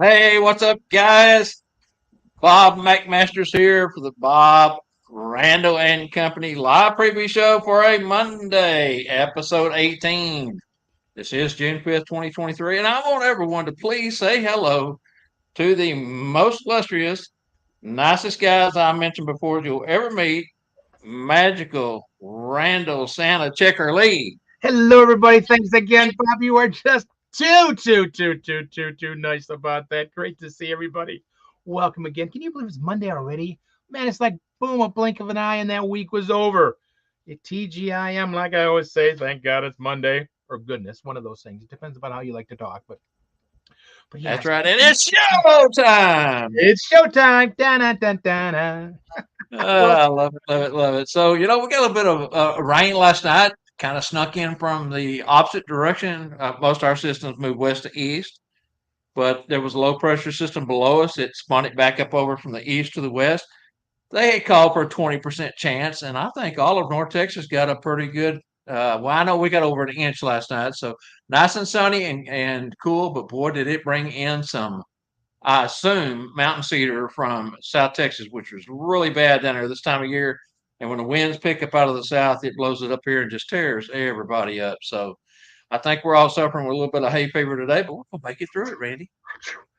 Hey, what's up, guys? Bob McMaster's here for the Bob Randall and Company live preview show for a Monday, episode 18. This is June 5th, 2023, and I want everyone to please say hello to the most illustrious, nicest guys I mentioned before you'll ever meet, magical Randall Santa Checker Lee. Hello, everybody. Thanks again, Bob. You are just too nice about that. Great to see everybody. Welcome again. Can you believe it's Monday already? Man, it's like boom, a blink of an eye, and that week was over. TGIM, like I always say, thank God it's Monday. Or goodness, one of those things. It depends upon how you like to talk. But yeah, That's right, and it's show time. it's showtime. Da-na-da-da-da. Well, I love it, love it, love it. So, we got a bit of rain last night, kind of snuck in from the opposite direction. Most of our systems moved west to east, but there was a low pressure system below us. It spun it back up over from the east to the west. They had called for a 20% chance, and I think all of North Texas got a pretty good. Well, I know we got over an inch last night, so nice and sunny and cool, but boy, did it bring in some, I assume, mountain cedar from South Texas, which was really bad down there this time of year. And when the winds pick up out of the south, it blows it up here and just tears everybody up. So I think we're all suffering with a little bit of hay fever today, but we'll make it through it, Randy.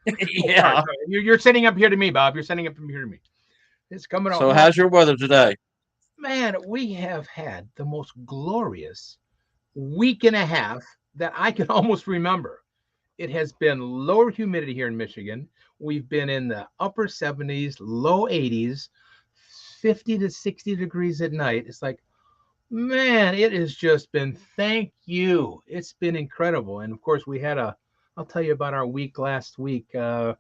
oh, sorry, Yeah. sorry. You're sitting up here to me, Bob. You're sitting up here to me. It's coming out. So how's your weather today? Man, we have had the most glorious week and a half that I can almost remember. It has been lower humidity here in Michigan. We've been in the upper 70s, low 80s, 50 to 60 degrees at night. It's like, man, it has just been, thank you. It's been incredible. And of course, I'll tell you about our week last week for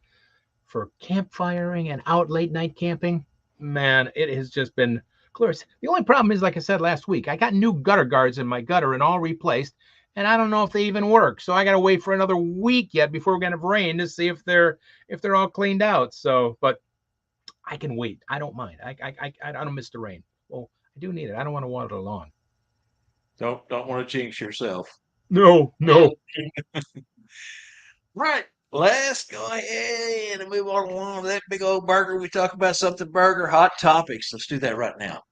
campfiring and out late night camping. Man, it has just been glorious. The only problem is, like I said last week, I got new gutter guards in my gutter and all replaced, and I don't know if they even work. So I got to wait for another week yet before we're gonna have rain to see if they're all cleaned out. So, but I can wait. I don't mind. I don't miss the rain. Well, I do need it. I don't want to water the lawn. Don't want to jinx yourself. No, no. Right. Let's go ahead and move on along to that big old burger. We talk about something burger, hot topics. Let's do that right now.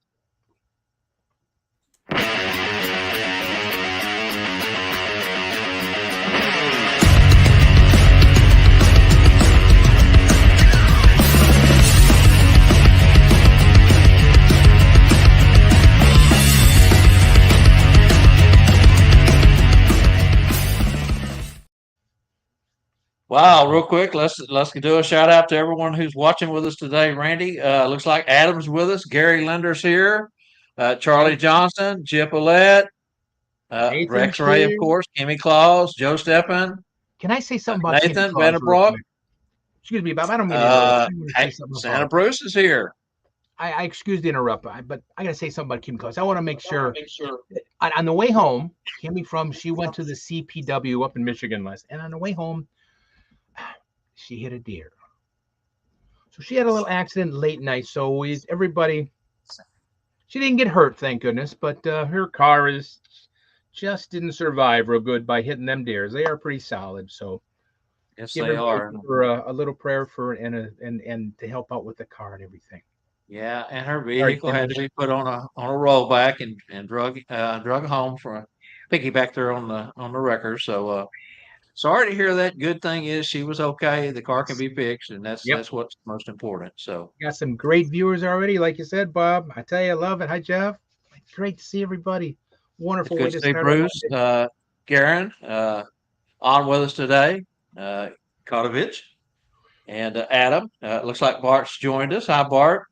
Wow, real quick, let's do a shout out to everyone who's watching with us today. Randy, looks like Adam's with us. Gary Linder's here. Charlie Johnson, Chip Willett, Nathan's Rex Ray, of here. course, Kimmy Claus, Joe Steppen, Can I say something about Kimmy Nathan Claus real Vanderbroek. quick? Excuse me, Bob. I don't mean to interrupt. I want to say Hey, something Santa about. Bruce is here. I excuse the interrupt, but I got to say something about Kimmy Claus. I want to make sure on the way home, she went to the CPW up in Michigan and on the way home, she hit a deer. So she had a little accident late night. So everybody, she didn't get hurt, thank goodness, but her car is just didn't survive real good by hitting them deers. They are pretty solid. So Yes, give they everybody are. for a little prayer for and to help out with the car and everything. Yeah, and her Sorry, vehicle had Kimmy. to be put on a rollback and drug home for a piggyback there on the wrecker. So sorry to hear that. Good thing is she was okay. The car can be fixed, and Yep. that's what's most important. So Got some great viewers already, like you said, Bob. I tell you, I love it. Hi, Jeff. Great to see everybody. it's Wonderful way good to to see start our Bruce, Monday. Garen, on with us today. Kotovich and Adam. Looks like Bart's joined us. Hi, Bart.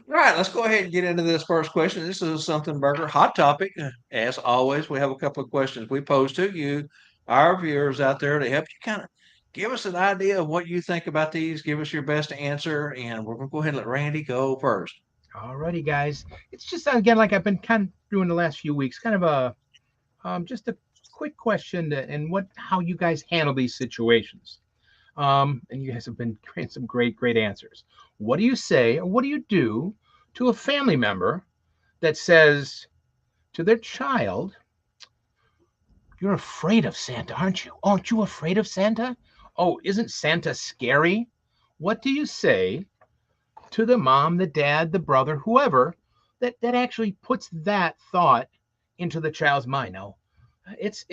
All right, let's go ahead and get into this first question. This is something burger hot topic. As always, we have a couple of questions we pose to you, our viewers out there, to help you kind of give us an idea of what you think about these. Give us your best answer, and we're going to go ahead and let Randy go first. Alrighty, guys. It's just again like I've been kind of doing the last few weeks, kind of just a quick question and what how you guys handle these situations. And you guys have been creating some great answers. What do you say, or what do you do to a family member that says to their child, "You're afraid of Santa, aren't you? Aren't you afraid of Santa? Oh, isn't Santa scary? What do you say to the mom, the dad, the brother, whoever that actually puts that thought into the child's mind? Now, it's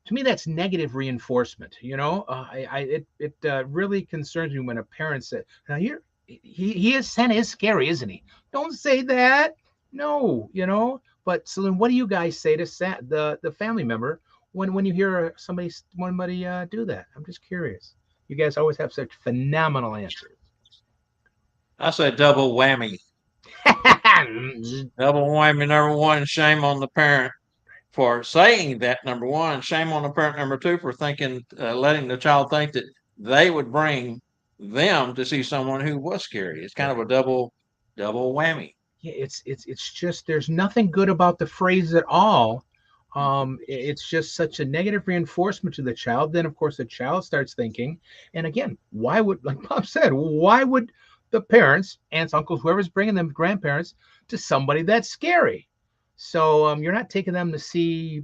to me that's negative reinforcement. It really concerns me when a parent says, "Now he is Santa is scary, isn't he?" Don't say that. No, But so then, what do you guys say to the family member when you hear somebody do that? I'm just curious. You guys always have such phenomenal answers. I say double whammy. Double whammy. Number one, shame on the parent for saying that. Number one, shame on the parent. Number two, for thinking, letting the child think that they would bring them to see someone who was scary. It's kind of a double whammy. Yeah, it's just there's nothing good about the phrase at all. It's just such a negative reinforcement to the child. Then of course the child starts thinking, and again, why would, like Bob said, why would the parents, aunts, uncles, whoever's bringing them, grandparents, to somebody that's scary? So you're not taking them to see,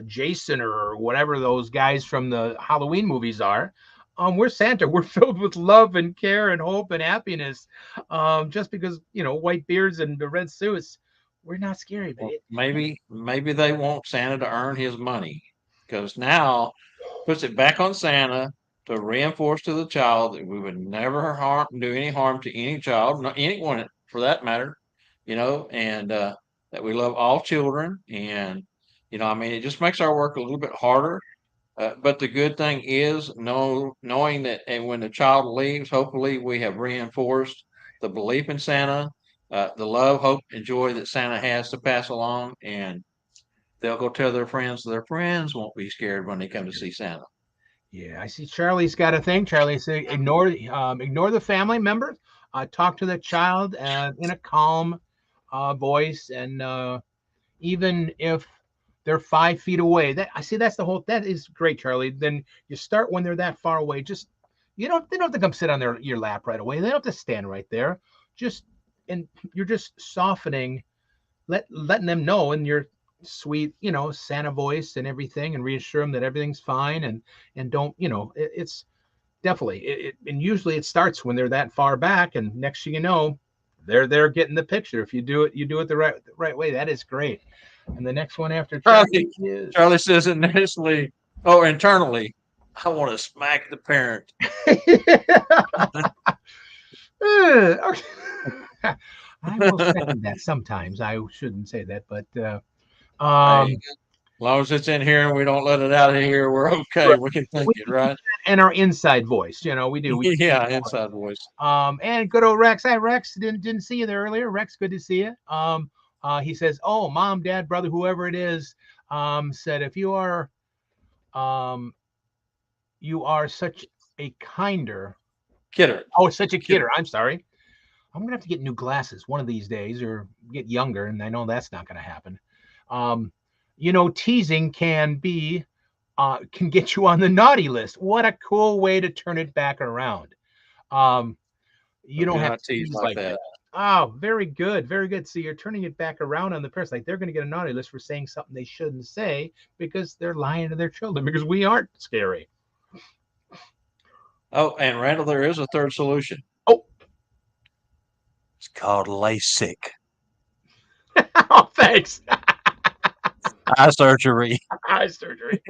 Jason or whatever those guys from the Halloween movies are. We're Santa. We're filled with love and care and hope and happiness. Just because white beards and the red suits, we're not scary. But Well, maybe they want Santa to earn his money because now puts it back on Santa to reinforce to the child that we would never do any harm to any child, not anyone for that matter, and that we love all children. And, I mean, it just makes our work a little bit harder. But the good thing is knowing that, and when the child leaves, hopefully we have reinforced the belief in Santa, the love, hope, and joy that Santa has to pass along, and they'll go tell their friends. So their friends won't be scared when they come to see Santa. yeah, I see Charlie's got a thing. Charlie said, ignore the family members. Talk to the child in a calm voice, and even if they're 5 feet away. That is great, Charlie. Then you start when they're that far away. Just they don't have to come sit on your lap right away. They don't have to stand right there. Just and you're just softening, letting them know in your sweet, Santa voice and everything, and reassure them that everything's fine, and don't, it's definitely and usually it starts when they're that far back, and next thing you know, they're getting the picture. If you do it the right way, that is great. And the next one after Charlie, Charlie is Charlie says internally, I want to smack the parent. I will second that sometimes. I shouldn't say that, but Hey, um, as long as it's in here and we don't let it out of here, we're okay. We can think we it, can keep right? that in our inside voice. We do. We keep Yeah, it going. inside voice. And good old Rex. Hi, Rex. Didn't see you there earlier. Rex, good to see you. He says, "Oh, mom, dad, brother, whoever it is, said if um, you are such a kinder. Kidder. Oh, such a Kidder. kidder. I'm sorry. I'm gonna have to get new glasses one of these days, or get younger, and I know that's not gonna happen. Um, teasing can get you on the naughty list. What a cool way to turn it back around. Um, you So don't do have not to tease tease like like that. that. Oh, very good, very good. So you're turning it back around on the person. Like they're going to get a naughty list for saying something they shouldn't say because they're lying to their children because we aren't scary. Oh, and Randall, there is a third solution. Oh, It's called LASIK, oh thanks. eye surgery. Eye surgery.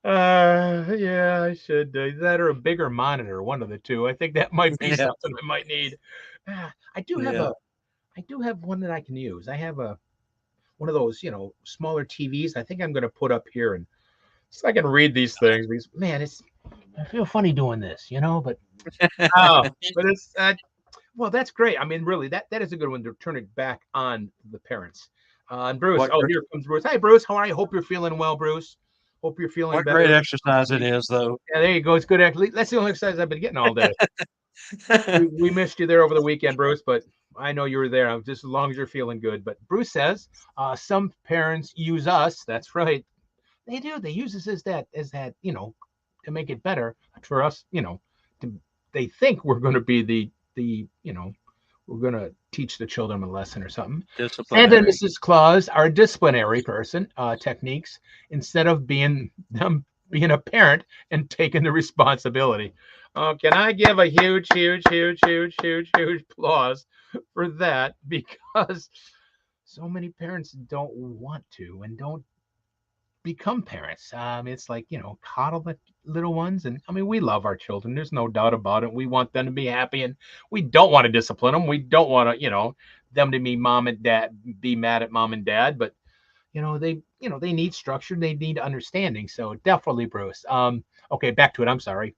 Yeah, I should do that or a bigger monitor, one of the two. I think that might be Yeah, something I might need. I do have yeah. one that I can use. I have one of those, smaller TVs. I think I'm going to put up here and so I can read these things. Because man, I feel funny doing this, but oh, but it's well, that's great. I mean, really, that is a good one to turn it back on the parents. And Bruce, What oh, great, here comes Bruce. Hi, Bruce. How are you? Hope you're feeling well, Bruce. Hope you're feeling what great better. exercise it is, though. Yeah, there you go. It's good. Actually, that's the only exercise I've been getting all day. We missed you there over the weekend, Bruce, but I know you were there. Just as long as you're feeling good. But Bruce says some parents use us. That's right. They do. They use us as that, to make it better for us. To, they think we're going to be the we're going to teach the children a lesson or something. Santa and Disciplinary. Mrs. Claus are disciplinary techniques instead of being them being a parent and taking the responsibility. Oh, can I give a huge, huge, huge, huge, huge, huge applause for that? Because so many parents don't want to and don't become parents. It's like, coddle the little ones. And I mean, we love our children. There's no doubt about it. We want them to be happy and we don't want to discipline them. We don't want to, them to be mom and dad, be mad at mom and dad. But, they need structure. They need understanding. So definitely, Bruce. Okay, back to it. I'm sorry.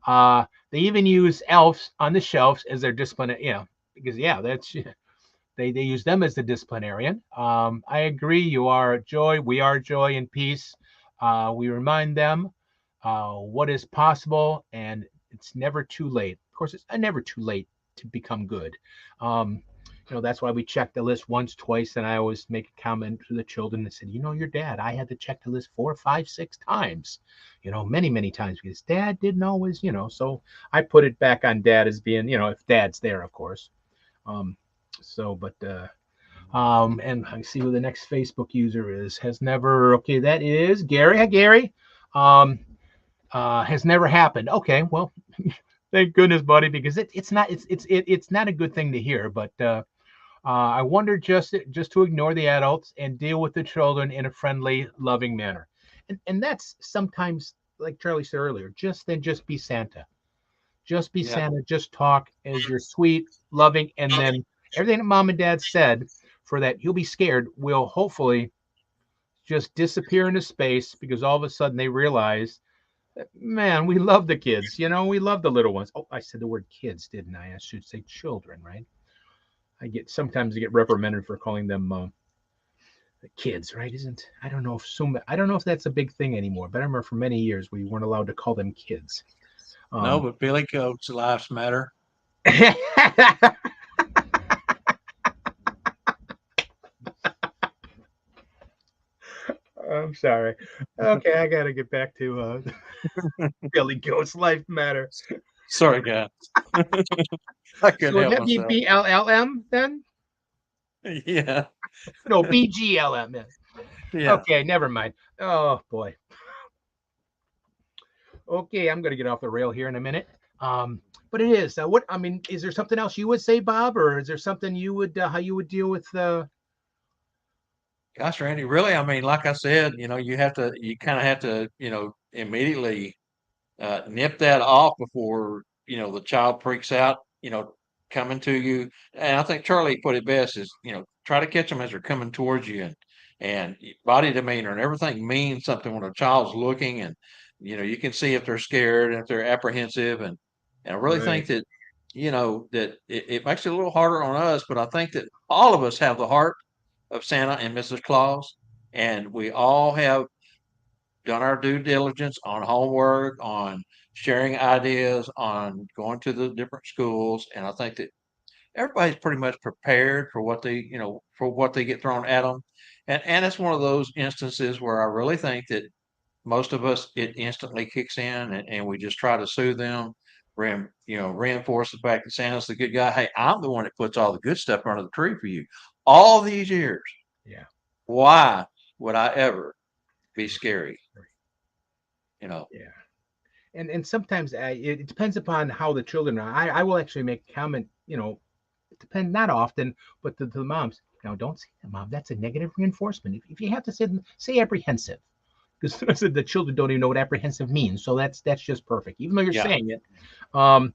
They even use elves on the shelves as their discipline, because, yeah, that's, they use them as the disciplinarian. I agree. You are joy. We are joy and peace. We remind them what is possible, and it's never too late. Of course, it's never too late to become good. Um, that's why we check the list once, twice, and I always make a comment to the children that said, your dad, I had to check the list 4, 5, 6 times, many, many times because dad didn't always, so I put it back on dad as being, if dad's there, of course. Um, and I see who the next Facebook user is. Has never. Okay, that is Gary. Hi, Gary. Um, has never happened. Okay, well, thank goodness, buddy, because it's not a good thing to hear. But I wonder just to ignore the adults and deal with the children in a friendly, loving manner, and that's sometimes like Charlie said earlier. Just be Santa. Just be Yeah. Santa. Just talk as you're sweet, loving, and then everything that mom and dad said for that you'll be scared will hopefully just disappear into space because all of a sudden they realize that, man, we love the kids. We love the little ones. Oh, I said the word kids, didn't I? I should say children, right? Sometimes I get reprimanded for calling them kids, right? Isn't I don't know if that's a big thing anymore, but I remember for many years we weren't allowed to call them kids. No, Um, but Billy Goat's lives matter. I'm sorry. Okay, I gotta get back to Billy Goat's Life Matter. Sorry, guys. I So couldn't would help that be myself. BLLM then? Yeah. No, BGLM. Yeah. Okay, never mind. Oh boy. Okay, I'm gonna get off the rail here in a minute. Um, but it is. What I mean, is there something else you would say, Bob, or is there something you would how you would deal with? Gosh, Randy, really, I mean, like I said, you kind of have to, immediately nip that off before, the child freaks out, coming to you. And I think Charlie put it best is, try to catch them as they're coming towards you and body demeanor and everything means something when a child's looking and, you can see if they're scared and if they're apprehensive. And I really Right. think that, that it makes it a little harder on us, but I think that all of us have the heart of Santa and Mrs. Claus, and we all have done our due diligence on homework, on sharing ideas, on going to the different schools, and I think that everybody's pretty much prepared for what they get thrown at them, and it's one of those instances where I really think that most of us it instantly kicks in, and we just try to soothe them. Reinforce the fact that Santa's the good guy. Hey, I'm the one that puts all the good stuff under the tree for you all these years. Yeah. Why would I ever be scary? You know, Yeah. And sometimes it depends upon how the children are. I will actually make a comment. It depends not often, but to the moms. Now, don't say that, mom. That's a negative reinforcement. If you have to say apprehensive, because the children don't even know what apprehensive means. So that's just perfect, even though you're yeah, saying it. Um,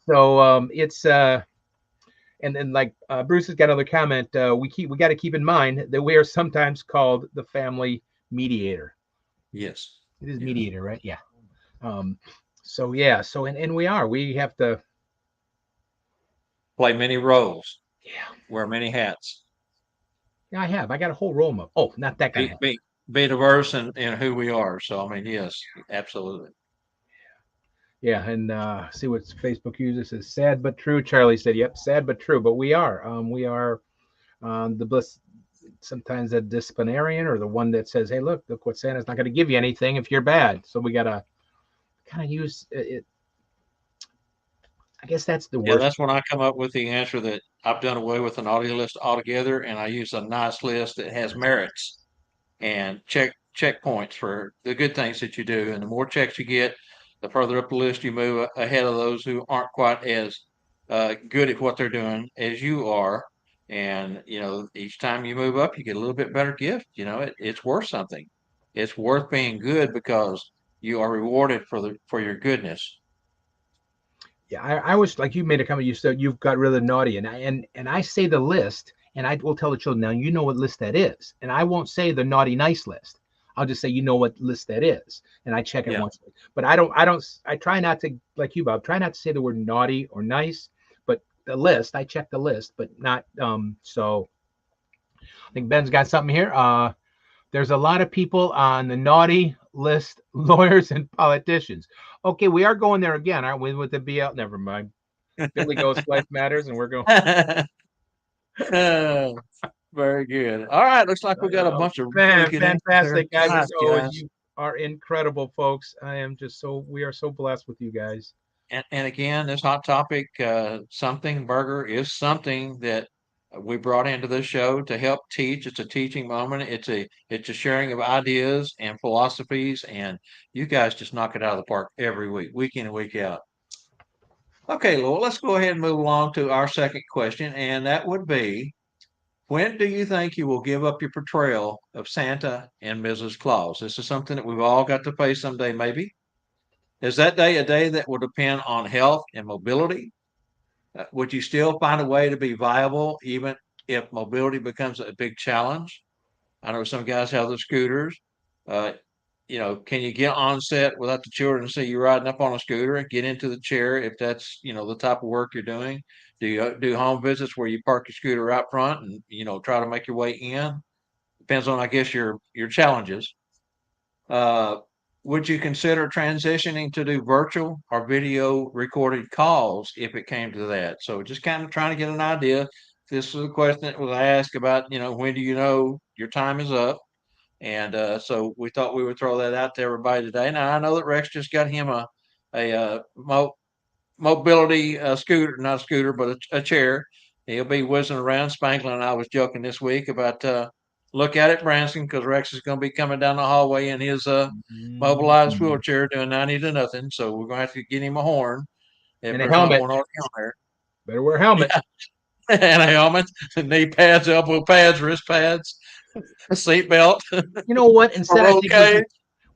so it's and then like Bruce has got another comment. We got to keep in mind that we are sometimes called the family mediator. yes, It is yes. mediator, right? Yeah. Um, so yeah. So and we have to. Play many roles, Yeah. wear many hats, Yeah, I have. I got a whole roll of. Oh, not that kind of be hat. be be diverse in who we are. So I mean, yes, absolutely. Yeah, and see what Facebook user says. Sad but true. Charlie said, "Yep, sad but true." But we are. We are the bliss. Sometimes a disciplinarian or the one that says, "Hey, look what Santa's not going to give you anything if you're bad." So we gotta kind of use it. I guess that's the Yeah, worst. that's when I come up with the answer that I've done away with an audio list altogether, and I use a nice list that has merits and checkpoints for the good things that you do. And the more checks you get, the further up the list you move ahead of those who aren't quite as good at what they're doing as you are. And, each time you move up, you get a little bit better gift. It's worth something. It's worth being good because you are rewarded for your goodness. Yeah, I was like you made a comment. You said you've got rid of the naughty, and I say the list, and I will tell the children now. You know what list that is, and I won't say the naughty nice list. I'll just say you know what list that is, and I check it Yeah. once. But I don't. I try not to like you, Bob. Try not to say the word naughty or nice, but the list. I check the list, but not. So I think Ben's got something here. There's a lot of people on the naughty list, lawyers and politicians. Okay, we are going there again, aren't we? With the BL, never mind. Billy Ghost Life Matters, and we're going. Oh, very good. All right, looks like we got a bunch of really Man, good answers there. fantastic guys Gosh, as always. guys. You are incredible, folks. I am just so we are so blessed with you guys. And again, this hot topic, something burger is something that we brought into this show to help teach. It's a teaching moment. It's a sharing of ideas and philosophies, and you guys just knock it out of the park every week in and week out. Okay, Lowell, let's go ahead and move along to our second question, and that would be, when do you think you will give up your portrayal of Santa and Mrs. Claus? This is something that we've all got to face someday, maybe. Is that day a day that will depend on health and mobility? Would you still find a way to be viable even if mobility becomes a big challenge? I know some guys have the scooters. Uh, can you get on set without the children see you riding up on a scooter and get into the chair if that's, the type of work you're doing? Do you do home visits where you park your scooter out front and, try to make your way in? Depends on, I guess, your challenges. Uh, would you consider transitioning to do virtual or video recorded calls if it came to that? So just kind of trying to get an idea. This is a question that was asked about, when do you know your time is up? And so we thought we would throw that out to everybody today. Now I know that Rex just got him a mobility scooter, not a scooter, but a chair. He'll be whizzing around. Spanklin and I was joking this week about look at it, Branson, because Rex is going to be coming down the hallway in his mobilized Mhm. wheelchair doing 90 to nothing. So we're going to have to get him a horn if And a there's not helmet. one already on there. Better wear a helmet. Yeah, and a helmet, knee pads, elbow pads, wrist pads, a seat belt, a You know what? Instead, I roll think cage.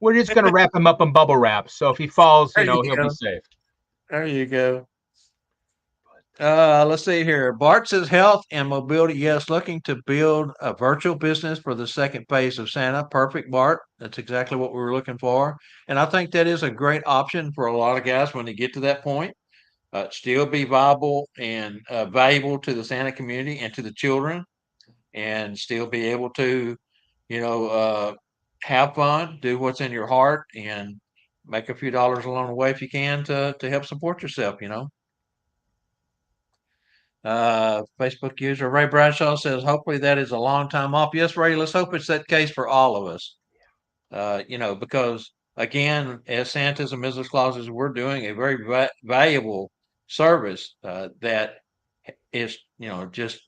we're just gonna wrap him up in bubble wrap. So if he falls, There you he'll be go. safe. There you go. Let's see here. Bart says health and mobility. Yes, looking to build a virtual business for the second phase of Santa. Perfect, Bart. That's exactly what we were looking for. And I think that is a great option for a lot of guys when they get to that point. Still be viable and valuable to the Santa community and to the children, and still be able to, you know, uh, have fun, do what's in your heart, and make a few dollars along the way if you can to help support yourself. Facebook user Ray Bradshaw says, hopefully that is a long time off. Yes, Ray, let's hope it's that case for all of us. Because again, as Santas and Mrs. Clauses, we're doing a very valuable service that is, just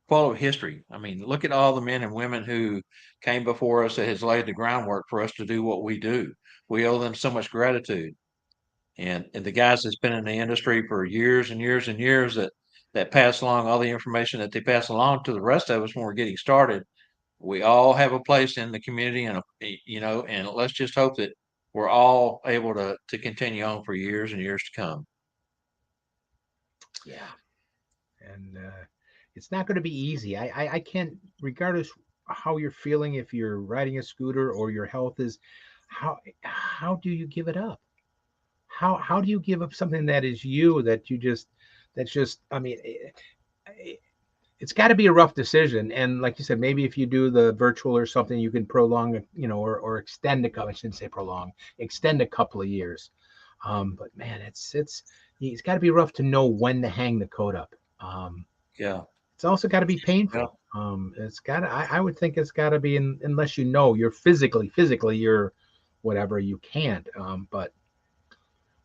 full of history. I mean, look at all the men and women who came before us that has laid the groundwork for us to do what we do. We owe them so much gratitude. And the guys that's been in the industry for years and years and years that pass along all the information that they pass along to the rest of us when we're getting started. We all have a place in the community, and let's just hope that we're all able to continue on for years and years to come. Yeah, and it's not going to be easy. I can't, regardless how you're feeling, if you're riding a scooter or your health is, how do you give it up? How do you give up something that is you that you just that's just I mean it's got to be a rough decision. And like you said, maybe if you do the virtual or something, you can prolong it, or extend a couple. I shouldn't say prolong, extend a couple of years. But man, it's got to be rough to know when to hang the coat up. Yeah. It's also got to be Yeah. painful. It's got to. I would think it's got to be unless you're physically you're whatever you can't. But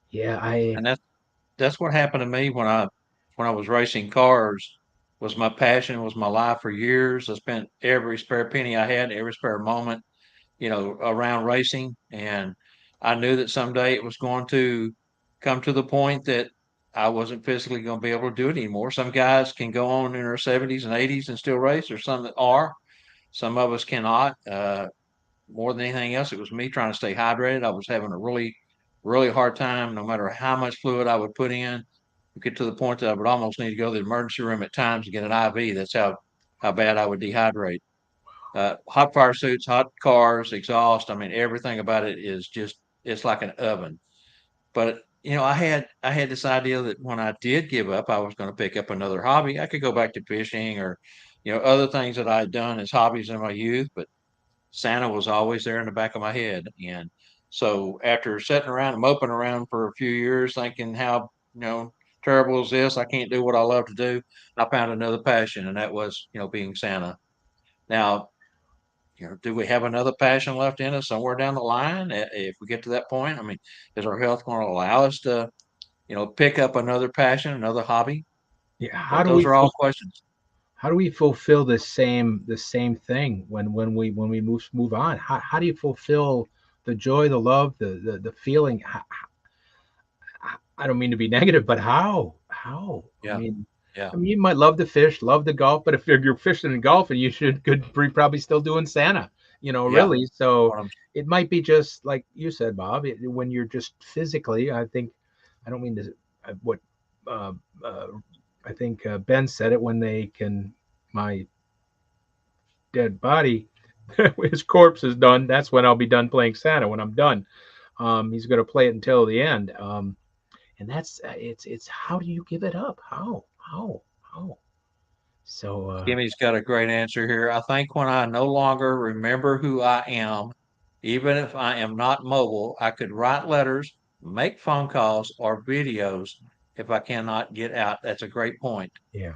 yeah, I And that's what happened to me when I was racing cars. Was my passion, was my life for years. I spent every spare penny I had, every spare moment, around racing. And I knew that someday it was going to come to the point that I wasn't physically going to be able to do it anymore. Some guys can go on in their 70s and 80s and still race. There's some that are. Some of us cannot. More than anything else, it was me trying to stay hydrated. I was having a really, really hard time, no matter how much fluid I would put in, get to the point that I would almost need to go to the emergency room at times to get an IV. That's how bad I would dehydrate. Hot fire suits, hot cars, exhaust. I mean, everything about it is just it's like an oven. But I had this idea that when I did give up, I was going to pick up another hobby. I could go back to fishing or other things that I had done as hobbies in my youth. But Santa was always there in the back of my head. And so after sitting around and moping around for a few years, thinking how terrible is this? I can't do what I love to do. I found another passion, and that was being Santa. Now, do we have another passion left in us somewhere down the line if we get to that point? I mean, is our health going to allow us to pick up another passion, another hobby? Yeah. But those are all questions. How do we fulfill the same thing when we move on? How do you fulfill the joy, the love, the feeling? I don't mean to be negative, but how? I Yeah, mean, yeah, you might love to fish, love to golf, but if you're fishing and golfing, you could be probably still doing Santa, yeah. really. So What I'm it might be just like you said, Bob. When you're just physically, I think, I don't mean to what uh, uh, I think Ben said it, when they can, my dead body, his corpse is done. That's when I'll be done playing Santa. When I'm done, he's going to play it until the end. And that's it's how do you give it up? How? So Kimmy's got a great answer here. I think when I no longer remember who I am, even if I am not mobile, I could write letters, make phone calls, or videos if I cannot get out. That's a great point. yeah,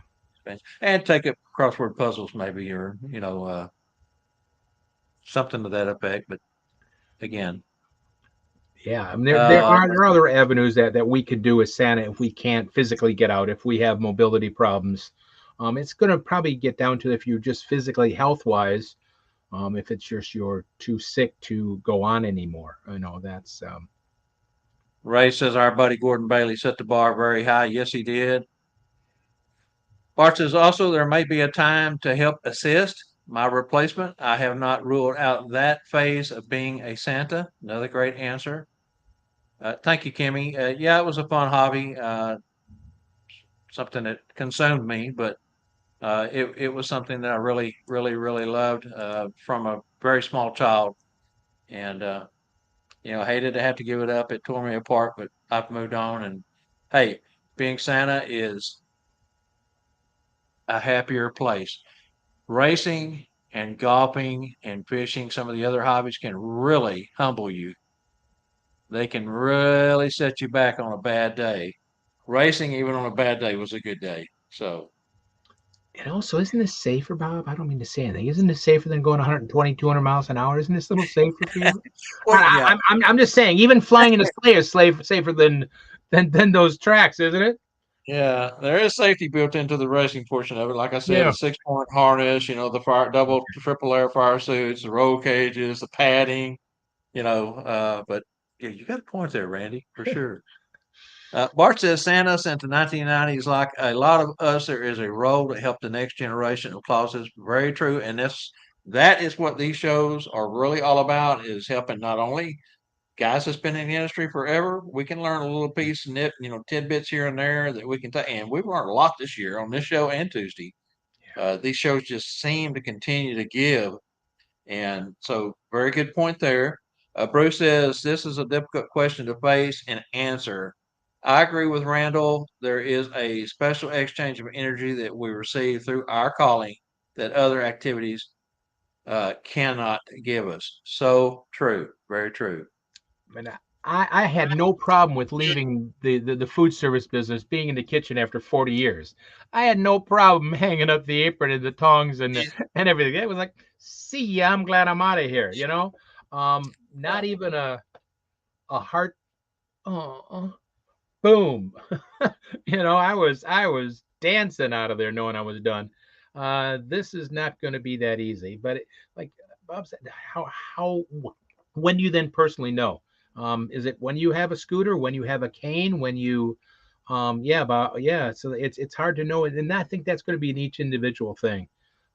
And take up crossword puzzles, maybe, or something to that effect. But again, yeah. I mean, there uh, are there are other avenues that we could do as Santa if we can't physically get out, if we have mobility problems. It's going to probably get down to, if you just physically health wise, if it's just you're too sick to go on anymore. That's Ray says our buddy Gordon Bailey set the bar very high. Yes, he did. Bart says also there may be a time to help assist my replacement. I have not ruled out that phase of being a Santa. Another great answer. Thank you, Kimmy. Yeah, it was a fun hobby, something that consumed me, but it was something that I really, really, really loved from a very small child. And, hated to have to give it up. It tore me apart, but I've moved on. And hey, being Santa is a happier place. Racing and golfing and fishing, some of the other hobbies can really humble you. They can really set you back on a bad day. Racing, even on a bad day, was a good day. So, And also, isn't this safer, Bob? I don't mean to say anything. Isn't this safer than going 120, 200 miles an hour? Isn't this a little safer for you? well, yeah, I'm just saying, even flying in a sleigh is safer than those tracks, isn't it? yeah, there is safety built into the racing portion of it. Like I said, Yeah. the 6-point harness, the fire, double, triple air fire suits, the roll cages, the padding, but yeah, you got a point there, Randy, for sure. Bart says Santa since the 1990s, like a lot of us, there is a role to help the next generation of closets. Very true, and that is what these shows are really all about: is helping not only guys that's been in the industry forever. We can learn a little piece, tidbits here and there that we can take, and we've learned a lot this year on this show and Tuesday. These shows just seem to continue to give, and so, very good point there. Bruce says this is a difficult question to face and answer. I agree with Randall. There is a special exchange of energy that we receive through our calling that other activities cannot give us. So true. Very true. And I had no problem with leaving the food service business, being in the kitchen after 40 years. I had no problem hanging up the apron and the tongs and everything. It was like, see ya, I'm glad I'm out of here. Yeah. Not even a heart, boom. I was dancing out of there knowing I was done. This is not going to be that easy. But like Bob said, when do you then personally know? Is it when you have a scooter, when you have a cane, when you, yeah, but yeah. So it's hard to know, and I think that's going to be in each individual thing.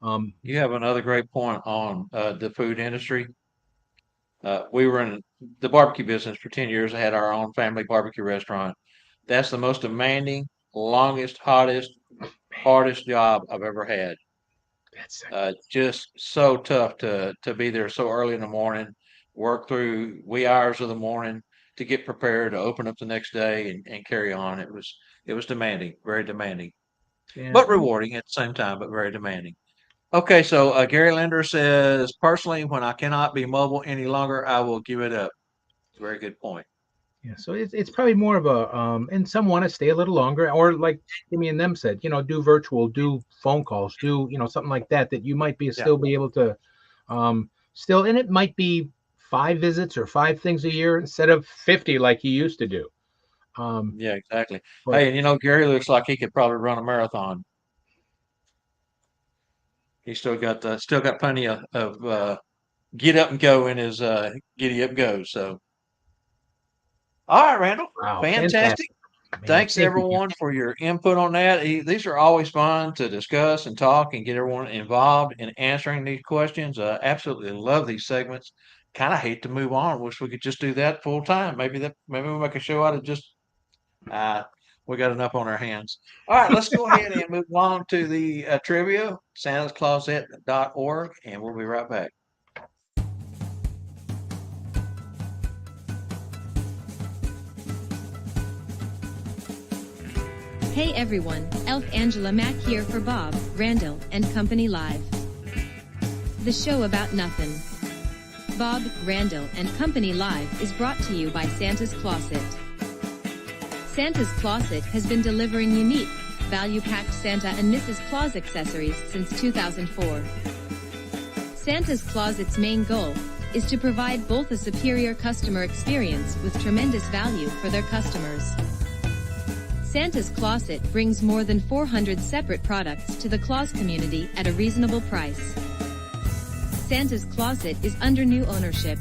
Um, You have another great point on the food industry. We were in the barbecue business for 10 years. I had our own family barbecue restaurant. That's the most demanding, longest, hottest, hardest job I've ever had. that's Just so tough to be there so early in the morning, work through wee hours of the morning to get prepared to open up the next day and carry on. It was demanding, very demanding, yeah. but rewarding at the same time, but very demanding. Okay, so Gary Linder says, personally, when I cannot be mobile any longer, I will give it up. Very good point. Yeah, so it's probably more of a and some want to stay a little longer, or like Jimmy and them said, do virtual, do phone calls, do something like that that you might be Yeah, still be able to still, and it might be 5 visits or 5 things a year instead of 50 like you used to do. Um, yeah, exactly. but Hey, and Gary looks like he could probably run a marathon. He's still got plenty of get up and go in his giddy up go. So, all right, Randall, wow, fantastic. fantastic, man! Thanks Thank you, Jim. everyone for your input on that. These are always fun to discuss and talk and get everyone involved in answering these questions. Absolutely love these segments. Kind of hate to move on. Wish we could just do that full time. Maybe we'll make a show out of just uh, we got enough on our hands. All right, let's go ahead and move on to the trivia, santascloset.org, and we'll be right back. Hey everyone, Elf Angela Mack here for Bob, Randyl, and Company Live. The show about nothing. Bob, Randyl, and Company Live is brought to you by Santa's Closet. Santa's Closet has been delivering unique, value-packed Santa and Mrs. Claus accessories since 2004. Santa's Closet's main goal is to provide both a superior customer experience with tremendous value for their customers. Santa's Closet brings more than 400 separate products to the Claus community at a reasonable price. Santa's Closet is under new ownership.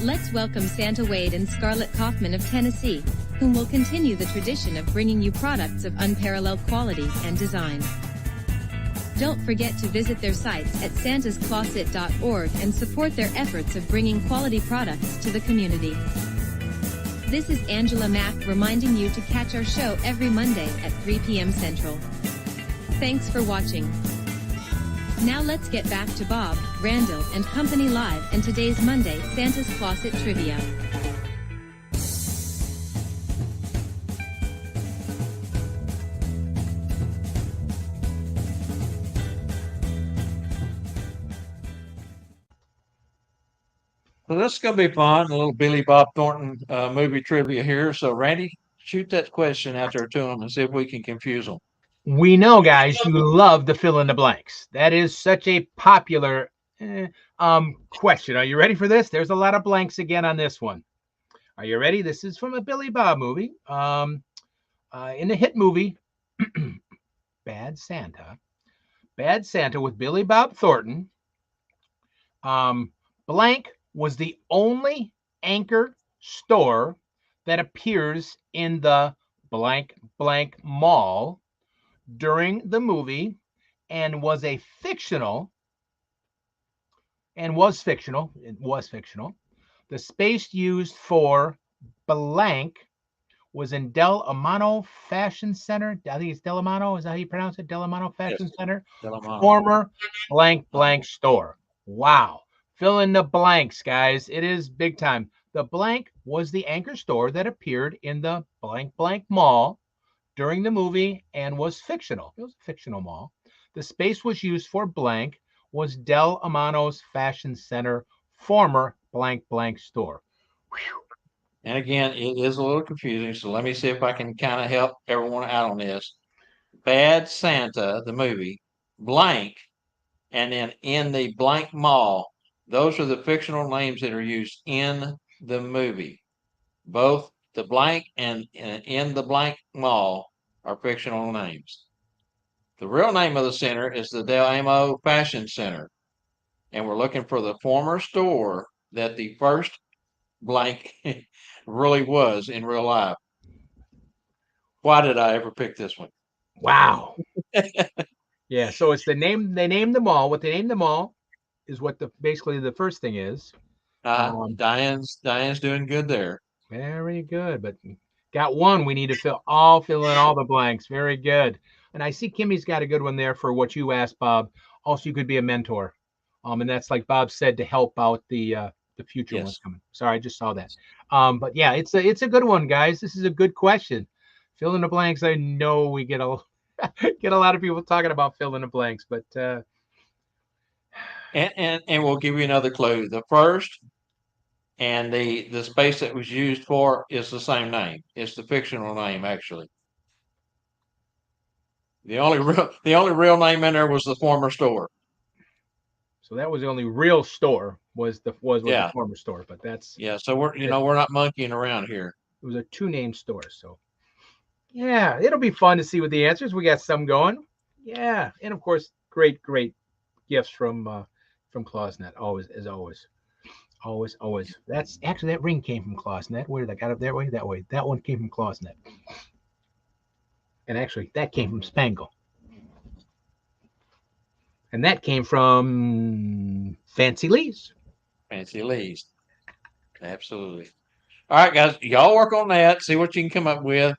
Let's welcome Santa Wade and Scarlett Kaufman of Tennessee, whom will continue the tradition of bringing you products of unparalleled quality and design. Don't forget to visit their sites at santascloset.org and support their efforts of bringing quality products to the community. This is Angela Mack reminding you to catch our show every Monday at 3 p.m. Central. Thanks for watching. Now let's get back to Bob, Randyl, and Company Live and today's Monday Santa's Closet Trivia. So this is going to be fun. A little Billy Bob Thornton movie trivia here. So Randy, shoot that question out there to them and see if we can confuse them. We know, guys, you love the fill in the blanks. That is such a popular question. Are you ready for this? There's a lot of blanks again on this one. Are you ready? This is from a Billy Bob movie. In the hit movie Bad Santa, with Billy Bob Thornton, blank was the only anchor store that appears in the blank blank mall during the movie and was fictional. It was fictional. The space used for blank was in Del Amano Fashion Center. I think it's Del Amano. Is that how you pronounce it? Del Amano Fashion Yes, Center. Delamont. Former blank blank store. Wow. Fill in the blanks, guys. It is big time. The blank was the anchor store that appeared in the blank blank mall during the movie and was fictional. It was a fictional mall. The space was used for blank was Del Amano's Fashion Center, former blank blank store. Whew. And again, it is a little confusing. So let me see if I can kind of help everyone out on this. Bad Santa, the movie, blank, and then in the blank mall. Those are the fictional names that are used in the movie. Both the blank and in the blank mall are fictional names. The real name of the center is the Del Amo Fashion Center. and we're looking for the former store that the first blank really was in real life. Why did I ever pick this one? Wow. Yeah. So it's the name they named the mall. What they named the mall is what the basically the first thing is. Diane's doing good there. Very good. But got one. We need to fill in all the blanks. Very good. And I see Kimmy's got a good one there for what you asked, Bob. Also, you could be a mentor. And that's like Bob said to help out the future ones Yes. coming. Sorry, I just saw that. But yeah, it's a good one, guys. This is a good question. Fill in the blanks. I know we get a get a lot of people talking about fill in the blanks, but And we'll give you another clue. The first and the space that was used for is the same name. It's the fictional name, actually. The only real name in there was the former store. so that was the only real store was the Yeah. former store, but that's Yeah. So we're not monkeying around here. it was a two-name store. So yeah, it'll be fun to see what the answers. We got some going. Yeah, and of course, great gifts from ClawsNet. Always, as always, always. That's actually that ring came from ClawsNet. Where did I got it that way? That way. That one came from ClawsNet, and actually that came from Spangle, and that came from Fancy Lee's. Fancy Lee's. Absolutely. All right, guys, y'all work on that. See what you can come up with.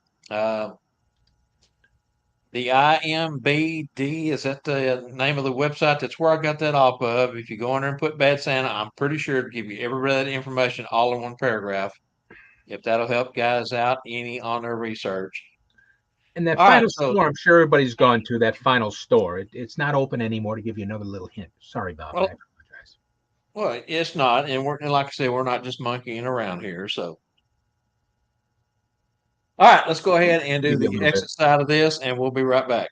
The IMBD, is that the name of the website? That's where I got that off of. If you go in there and put Bad Santa, I'm pretty sure it'll give you every bit of that information all in one paragraph. If that'll help guys out any on their research. And that All right, final so store, I'm sure everybody's gone to that final store. It's not open anymore. To give you another little hint. Sorry, Bob. I well, apologize. well, it's not, and like I said, we're not just monkeying around here. So, all right, let's go ahead and do Give you a the little bit. exit side of this, and we'll be right back.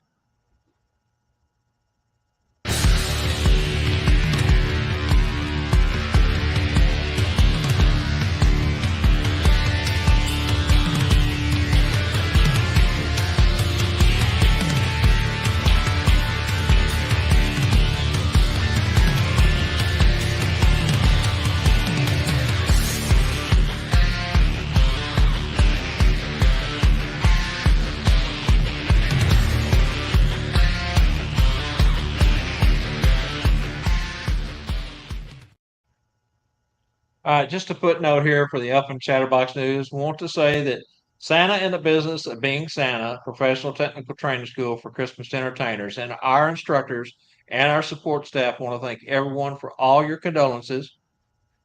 All right, just a footnote here for the Up and Chatterbox News. We want to say that Santa in the Business of Being Santa, professional technical training school for Christmas entertainers, and our instructors and our support staff want to thank everyone for all your condolences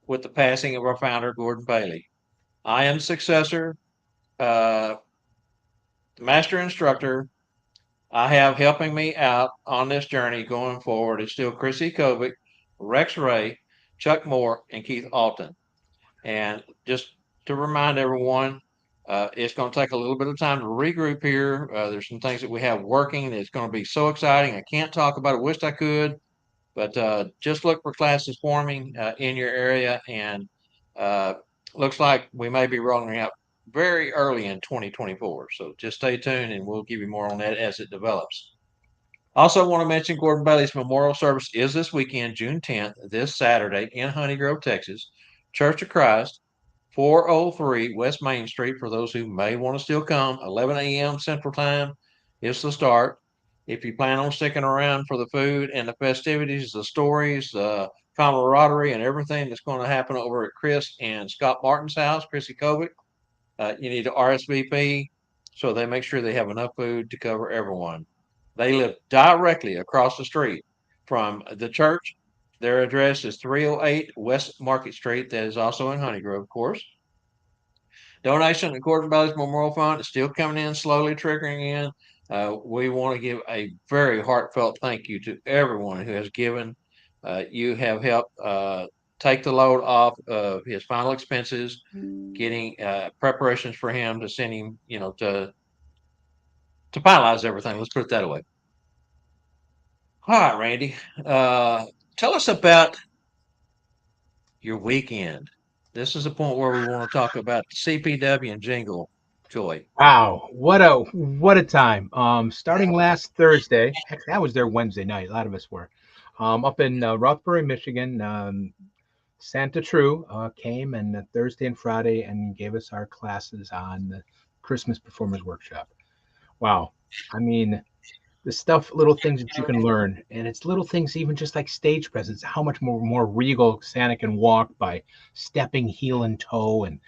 with the passing of our founder, Gordon Bailey. I am successor, uh, master instructor. I have helping me out on this journey going forward is still Chrissy Kovic, Rex Ray, Chuck Moore, and Keith Alton. And just to remind everyone, it's going to take a little bit of time to regroup here. There's some things that we have working that's going to be so exciting. I can't talk about it. Wished I could, but just look for classes forming in your area, and uh, looks like we may be rolling out very early in 2024. So just stay tuned, and we'll give you more on that as it develops. Also, want to mention Gordon Bailey's memorial service is this weekend, June 10th, this Saturday in Honey Grove, Texas. Church of Christ, 403 West Main Street. For those who may want to still come, 11 a.m. Central Time is the start. If you plan on sticking around for the food and the festivities, the stories, the camaraderie, and everything that's going to happen over at Chris and Scott Martin's house, Chrissy Kovic, you need to RSVP so they make sure they have enough food to cover everyone. They live directly across the street from the church. Their address is 308 West Market Street. That is also in Honey Grove, of course. Donation to Gordon Bailey's Memorial Fund is still coming in, slowly trickling in. We want to give a very heartfelt thank you to everyone who has given. You have helped take the load off of his final expenses, getting preparations for him to send him, to finalize everything. Let's put it that way. All right, Randy. Tell us about your weekend. This is the point where we want to talk about CPW and Jingle Joy. Wow, what a time. Starting last Thursday, heck, that was their Wednesday night. A lot of us were. up in Rothbury, Michigan. Santa True came and Thursday and Friday and gave us our classes on the Christmas Performers Workshop. Wow. I mean, the stuff, little things that you can learn, and it's little things, even just like stage presence. How much more regal Santa can walk by stepping heel and toe, and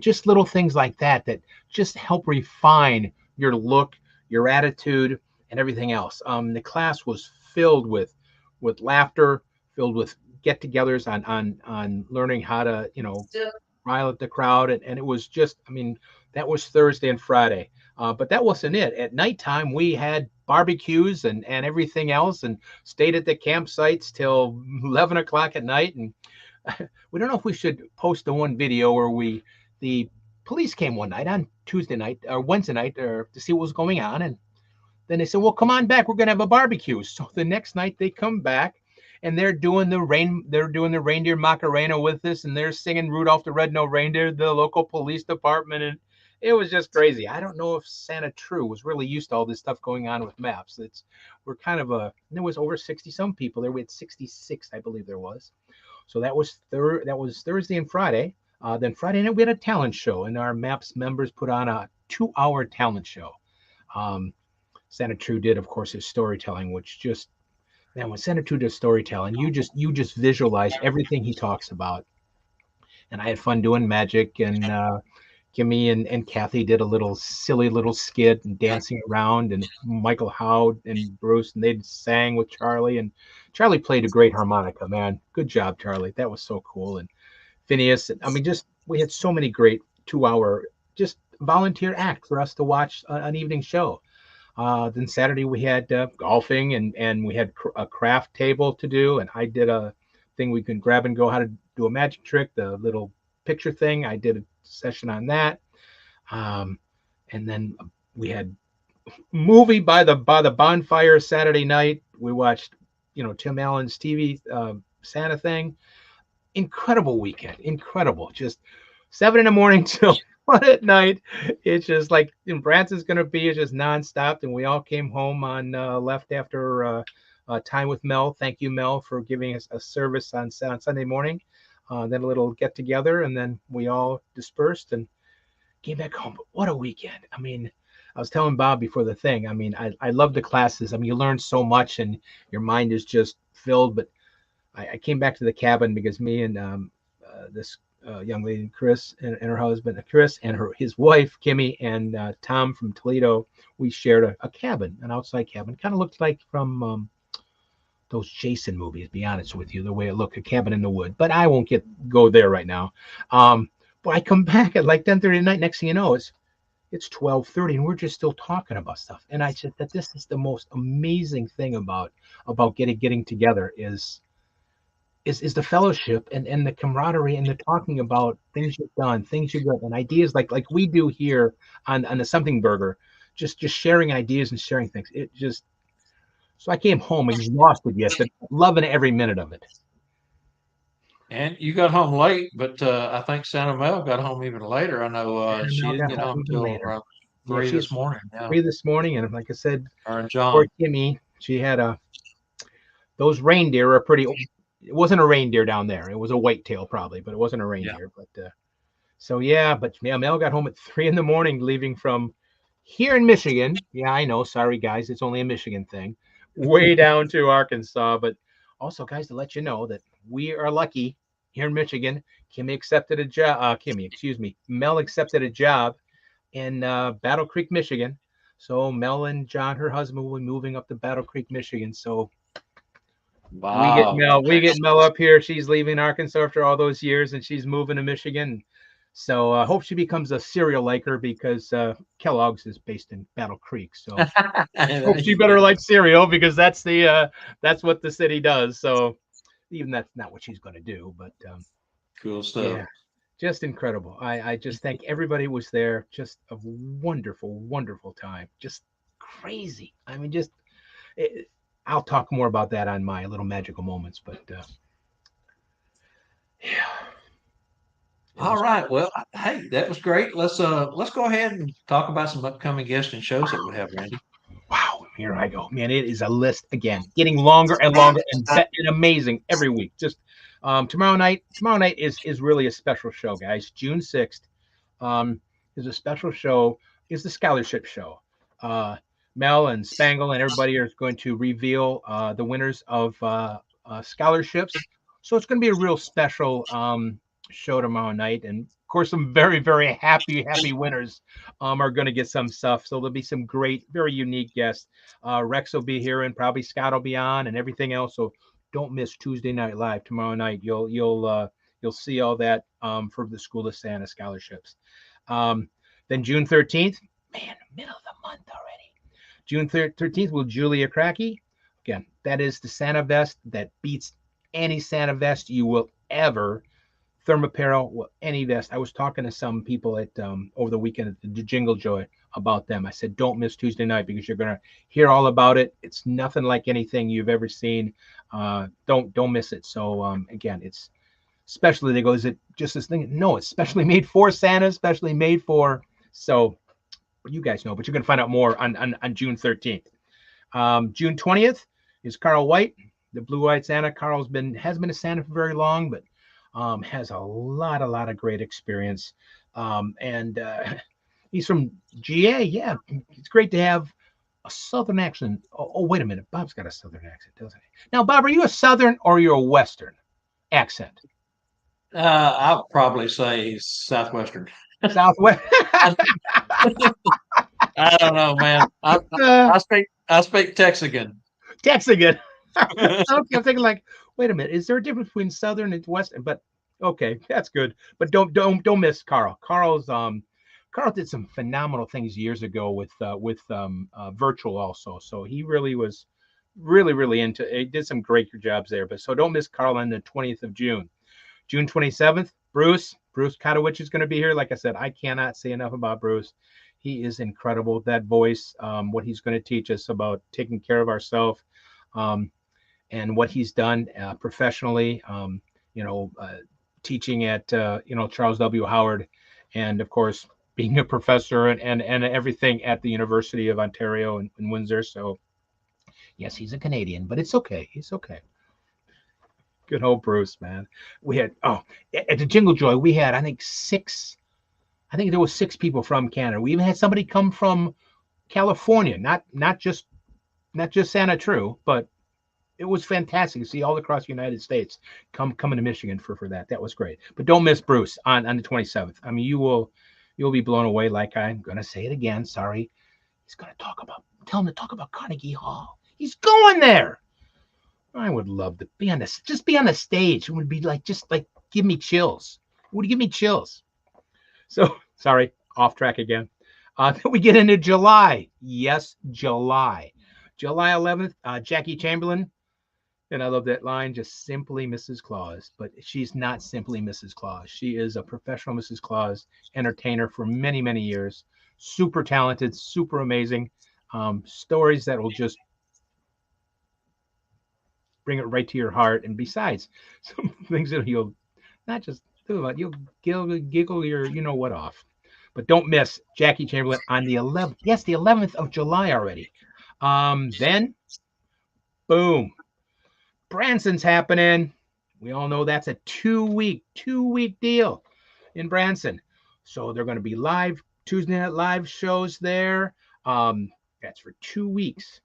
just little things like that that just help refine your look, your attitude, and everything else. The class was filled with laughter, filled with get-togethers on learning how to rile up the crowd, and it was just, I mean, that was Thursday and Friday. But that wasn't it. At nighttime, we had barbecues and everything else, and stayed at the campsites till 11 o'clock at night. And we don't know if we should post the one video where the police came one night on Tuesday night or Wednesday night to see what was going on, and then they said, "Well, come on back. We're gonna have a barbecue." So the next night they come back, and they're doing the reindeer Macarena with us, and they're singing Rudolph the Red-Nosed Reindeer, the local police department, and it was just crazy. I don't know if Santa True was really used to all this stuff going on with maps. We're kind of there was over 60 some people there. We had 66, I believe there was. So that was Thursday and Friday. Then Friday night we had a talent show, and our maps members put on a 2-hour talent show. Santa True did, of course, his storytelling, which just, man, when Santa True does storytelling, you just visualize everything he talks about. And I had fun doing magic, and Kimmy and Kathy did a little silly little skit and dancing around, and Michael Howard and Bruce, and they sang with Charlie, and Charlie played a great harmonica, man. Good job, Charlie. That was so cool. And Phineas, I mean, just, we had so many great 2-hour just volunteer act for us to watch an evening show. Then Saturday we had golfing, and we had a craft table to do, and I did a thing we can grab and go, how to do a magic trick, the little picture thing. I did a session on that, and then we had movie by the bonfire Saturday night. We watched Tim Allen's TV Santa thing. Incredible weekend, incredible. Just 7 in the morning till 1 at night. It's just like in Branson's going to be, it's just nonstop. And we all came home on left after time with Mel. Thank you, Mel, for giving us a service on Sunday morning. Then a little get together, and then we all dispersed and came back home. But what a weekend. I mean, I was telling Bob before the thing, I mean, I love the classes. I mean, you learn so much and your mind is just filled. But I came back to the cabin because me and this young lady, Chris, and her husband, Chris, and his wife, Kimmy, and Tom from Toledo, we shared a cabin, an outside cabin. Kind of looked like from those Jason movies, be honest with you, the way it looked, a cabin in the wood. But I won't go there right now. But I come back at like 10:30 at night. Next thing you know, it's 12:30, and we're just still talking about stuff. And I said that this is the most amazing thing about getting together is the fellowship and the camaraderie and the talking about things you've done, things you've done, and ideas like we do here on the Something Burger, just sharing ideas and sharing things. So I came home exhausted, yes, but loving every minute of it. And you got home late, but I think Santa Mel got home even later. I know she didn't get home until later. 3 this morning. Yeah. 3 this morning, and like I said, her and John. Poor Kimmy, she had those reindeer are pretty. It wasn't a reindeer down there. It was a whitetail probably, but it wasn't a reindeer. Yeah. But so yeah, but yeah, Mel got home at 3 in the morning, leaving from here in Michigan. Yeah, I know. Sorry, guys, it's only a Michigan thing. Way down to Arkansas, but also, guys, to let you know that we are lucky here in Michigan. Kimmy accepted a job. Mel accepted a job in Battle Creek, Michigan. So Mel and John, her husband, will be moving up to Battle Creek, Michigan. So wow. We get Mel up here. She's leaving Arkansas after all those years, and she's moving to Michigan. So I hope she becomes a cereal liker, because Kellogg's is based in Battle Creek. So I hope she better like cereal, because that's what the city does. So even that's not what she's going to do, but cool stuff. Yeah, just incredible. I just thank everybody who was there. Just a wonderful, wonderful time. Just crazy. I mean, I'll talk more about that on my little magical moments, but yeah. All right. Well, hey, that was great. Let's go ahead and talk about some upcoming guests and shows that we have, Randy. Wow. here I go, man. It is a list again, getting longer and longer and amazing every week. Just tomorrow night. Tomorrow night is really a special show, guys. June 6th is a special show. Is the scholarship show. Mel and Spangle and everybody are going to reveal the winners of scholarships. So it's going to be a real special show tomorrow night, and of course, some very, very happy winners are going to get some stuff. So there'll be some great, very unique guests. Rex will be here, and probably Scott will be on, and everything else. So don't miss Tuesday Night Live tomorrow night. You'll see all that for the School of Santa scholarships. Then June 13th, man, middle of the month already. June 13th will Julia Cracky. Again, that is the Santa vest that beats any Santa vest you will ever. Thermapparel, any vest. I was talking to some people at over the weekend at the Jingle Joy about them. I said, don't miss Tuesday night because you're gonna hear all about it. It's nothing like anything you've ever seen. Don't miss it. So again, it's especially they go, is it just this thing? No, it's specially made for Santa, specially made for. So you guys know, but you're gonna find out more on June 13th. June 20th is Carl White, the blue-eyed Santa. Carl's has been a Santa for very long, but has a lot of great experience. And he's from GA. Yeah, it's great to have a Southern accent. Oh, wait a minute. Bob's got a Southern accent, doesn't he? Now, Bob, are you a Southern or you're a Western accent? I'll probably say Southwestern. Southwest. I don't know, man. I speak Texican. Texican. Okay, I'm thinking like, wait a minute, is there a difference between Southern and Western? But okay, that's good. But don't miss Carl. Carl did some phenomenal things years ago with virtual also. So he really was really into. He did some great jobs there. But so don't miss Carl on the 20th of June. June 27th, Bruce Katowicz is going to be here. Like I said, I cannot say enough about Bruce. He is incredible. That voice, what he's going to teach us about taking care of ourselves. And what he's done professionally, teaching at Charles W. Howard, and of course being a professor and everything at the University of Ontario in Windsor. So yes, he's a Canadian, but it's okay. He's okay. Good old Bruce, man. We had at the Jingle Joy, we had I think there was 6 people from Canada. We even had somebody come from California, not just Santa True, but it was fantastic to see all across the United States coming to Michigan for that. That was great. But don't miss Bruce on the 27th. I mean, you'll be blown away. Like I'm going to say it again. Sorry. He's going to tell him to talk about Carnegie Hall. He's going there. I would love to be on this. Just be on the stage. It would be just give me chills. It would give me chills. So sorry, off track again. Then we get into July. Yes, July 11th. Jackie Chamberlain. And I love that line, just simply Mrs. Claus. But she's not simply Mrs. Claus. She is a professional Mrs. Claus entertainer for many, many years. Super talented, super amazing. Stories that will just bring it right to your heart. And besides, some things that you'll not just do about, you'll giggle your you-know-what off. But don't miss Jackie Chamberlain on the 11th. Yes, the 11th of July already. Then, boom. Branson's happening. We all know that's a 2-week deal in Branson. So they're going to be live Tuesday Night Live shows there. That's for 2 weeks.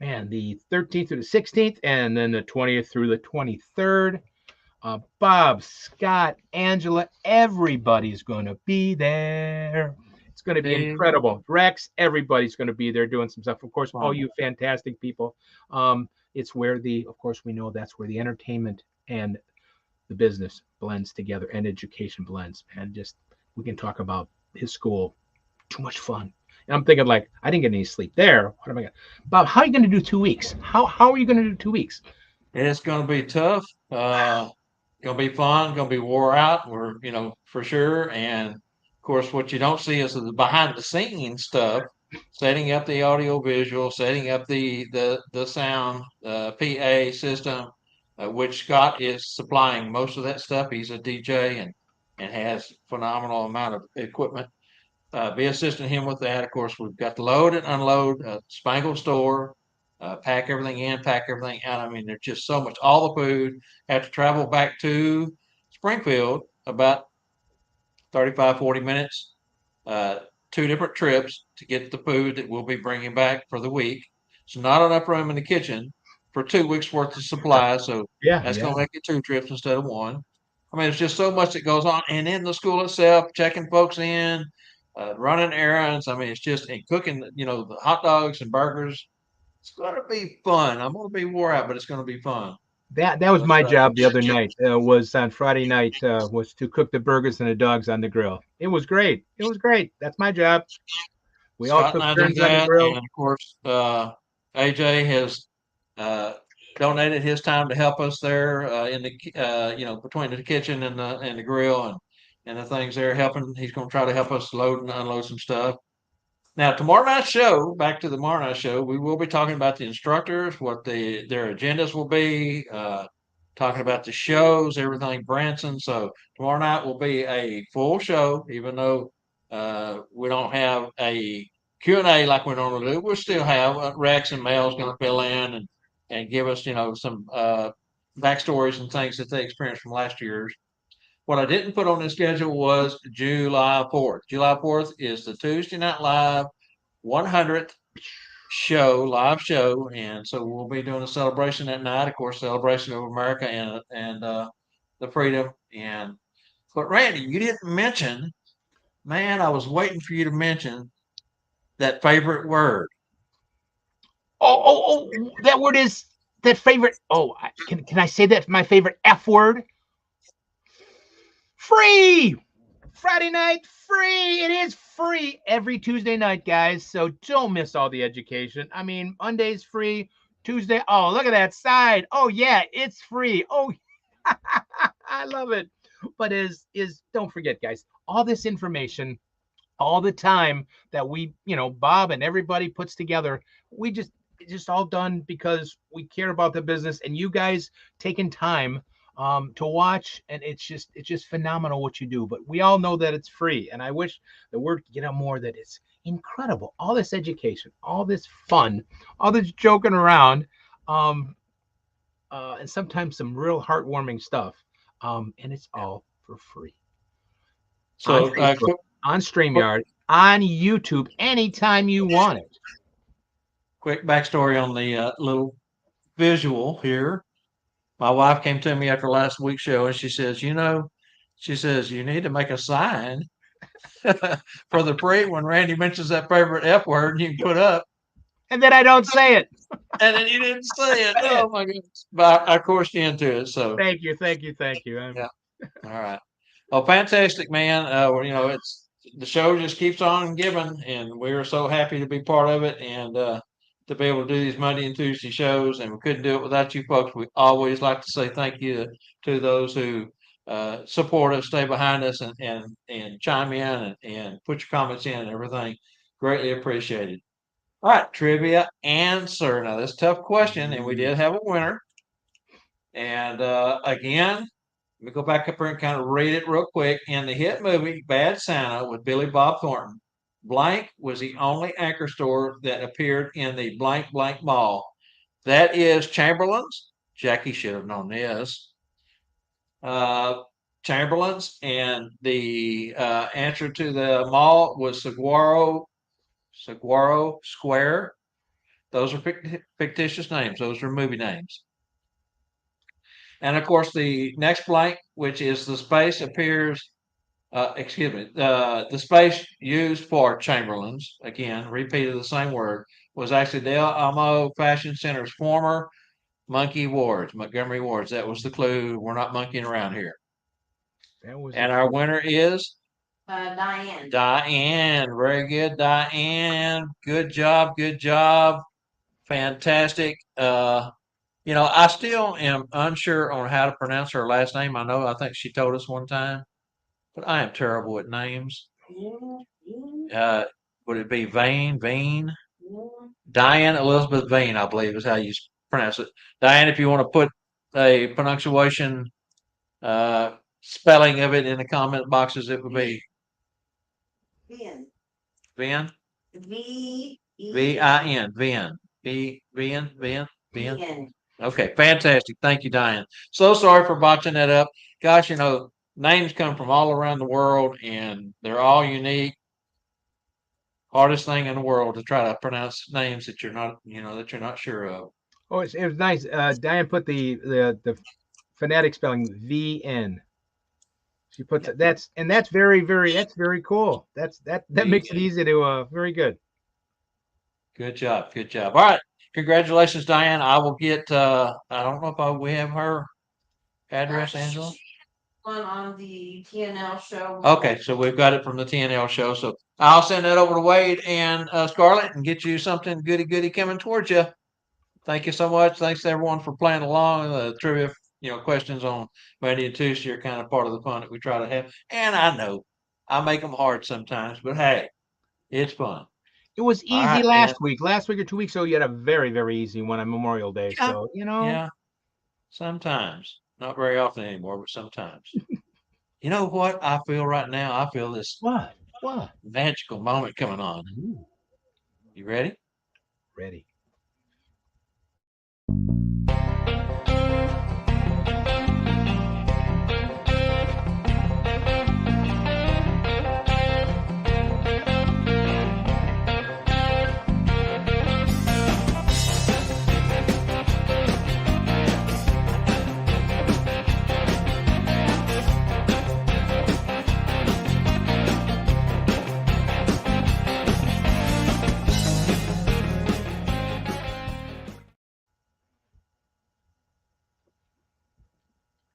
Man, the 13th through the 16th, and then the 20th through the 23rd. Bob, Scott, Angela, everybody's going to be there. It's going to be incredible. Rex, everybody's going to be there doing some stuff. Of course, all you fantastic people. It's where of course, we know that's where the entertainment and the business blends together and education blends. And just, we can talk about his school. Too much fun. And I'm thinking I didn't get any sleep there. What am I going to, Bob, how are you going to do 2 weeks? How are you going to do 2 weeks? It's going to be tough. Going to be fun. Going to be wore out. We're, for sure. And of course, what you don't see is the behind the scenes stuff. Setting up the audio visual, setting up the sound, PA system, which Scott is supplying most of that stuff. He's a DJ and has phenomenal amount of equipment. be assisting him with that. Of course, we've got to load and unload Spangle store, pack everything in, pack everything out. I mean, there's just so much. All the food have to travel back to Springfield about 35, 40 minutes, uh, two different trips to get the food that we'll be bringing back for the week. So not enough room in the kitchen for 2 weeks worth of supplies. So Yeah, that's yeah. going to make it 2 trips instead of one. I mean, it's just so much that goes on. And in the school itself, checking folks in, running errands. I mean, it's just, and cooking, the hot dogs and burgers. It's going to be fun. I'm going to be wore out, but it's going to be fun. That was But, my job the other night. Was on Friday night. Was to cook the burgers and the dogs on the grill. It was great. It was great. That's my job. We all Scott and took I do turns on the that, grill. and of course, AJ has uh, donated his time to help us there in between the kitchen and the grill and the things there, helping. He's going to try to help us load and unload some stuff. Now, tomorrow night's show, back to the tomorrow night show, we will be talking about the instructors, what their agendas will be, talking about the shows, everything Branson. So tomorrow night will be a full show, even though we don't have a Q&A like we normally do. We'll still have Rex and Mel's going to fill in and give us, some backstories and things that they experienced from last year's. What I didn't put on the schedule was July 4th. July 4th is the Tuesday Night Live 100th live show, and so we'll be doing a celebration that night. Of course, celebration of America and the freedom. But Randy, you didn't mention, man. I was waiting for you to mention that favorite word. That word is that favorite. Can I say that my favorite F word? Free. Friday night free. It is free every Tuesday night, guys. So don't miss all the education. I mean, Monday's free. Tuesday. Oh, look at that side. Oh yeah, it's free. Oh, I love it. But don't forget, guys, all this information, all the time that we, Bob and everybody puts together, it's just all done because we care about the business and you guys taking time to watch, and it's just phenomenal what you do. But we all know that it's free, and I wish the word could get out more that it's incredible. All this education, all this fun, all this joking around, and sometimes some real heartwarming stuff, and it's all for free on So, Facebook, on StreamYard, on YouTube, anytime you want it. quick backstory on the little visual here. My wife came to me after last week's show and she says, you need to make a sign for the parade when Randy mentions that favorite F word and you can put up. And then I don't say it. And then you didn't say it. Oh my goodness. But I coursed you into it. So Thank you. yeah. All right. Well, fantastic, man. It's the show just keeps on giving, and we're so happy to be part of it and to be able to do these Monday and Tuesday shows. And we couldn't do it without you folks. We always like to say thank you to those who support us, stay behind us, and chime in and put your comments in and everything. Greatly appreciated. All right, trivia answer. Now, this tough question, and we did have a winner. And again, let me go back up here and kind of read it real quick. In the hit movie Bad Santa with Billy Bob Thornton, blank was the only anchor store that appeared in the blank blank mall. That is Chamberlain's. Jackie should have known this. Chamberlain's, and the answer to the mall was Saguaro Square. Those are fictitious names. Those are movie names. And of course, the next blank, which is the space appears, the space used for Chamberlain's, again, repeated the same word, was actually Del Amo Fashion Center's former Montgomery Wards. That was the clue. We're not monkeying around here. And our winner is Diane. Diane. Very good, Diane. Good job. Good job. Fantastic. I still am unsure on how to pronounce her last name. I think she told us one time, but I am terrible at names. Would it be Vane? Diane Elizabeth Vane, I believe, is how you pronounce it. Diane, if you want to put a pronunciation spelling of it in the comment boxes, it would be Ben. Vin? V V-I-N. Vin. Vin. Vin. Vin. N. Okay, fantastic. Thank you, Diane. So sorry for botching that up. Gosh, names come from all around the world and they're all unique. Hardest thing in the world to try to pronounce names that you're not sure of. Oh, it was nice. Diane put the phonetic spelling VN. She puts it. That's very cool. That makes it VN. easy to very good. Good job. Good job. All right. Congratulations, Diane. I will get, I don't know if we have her address, Angela. One on the TNL show. Okay, so we've got it from the TNL show. So I'll send that over to Wade and Scarlett and get you something goody coming towards you. Thank you so much. Thanks to everyone for playing along. The trivia, questions on Randy and Tuesday are kind of part of the fun that we try to have. And I know I make them hard sometimes, but hey, it's fun. It was All easy right, last week or 2 weeks ago. You had a very easy one on Memorial Day. Yeah. So Yeah, sometimes. Not very often anymore, but sometimes. You know what I feel right now? I feel this What? magical moment coming on. Ooh, You ready? ready.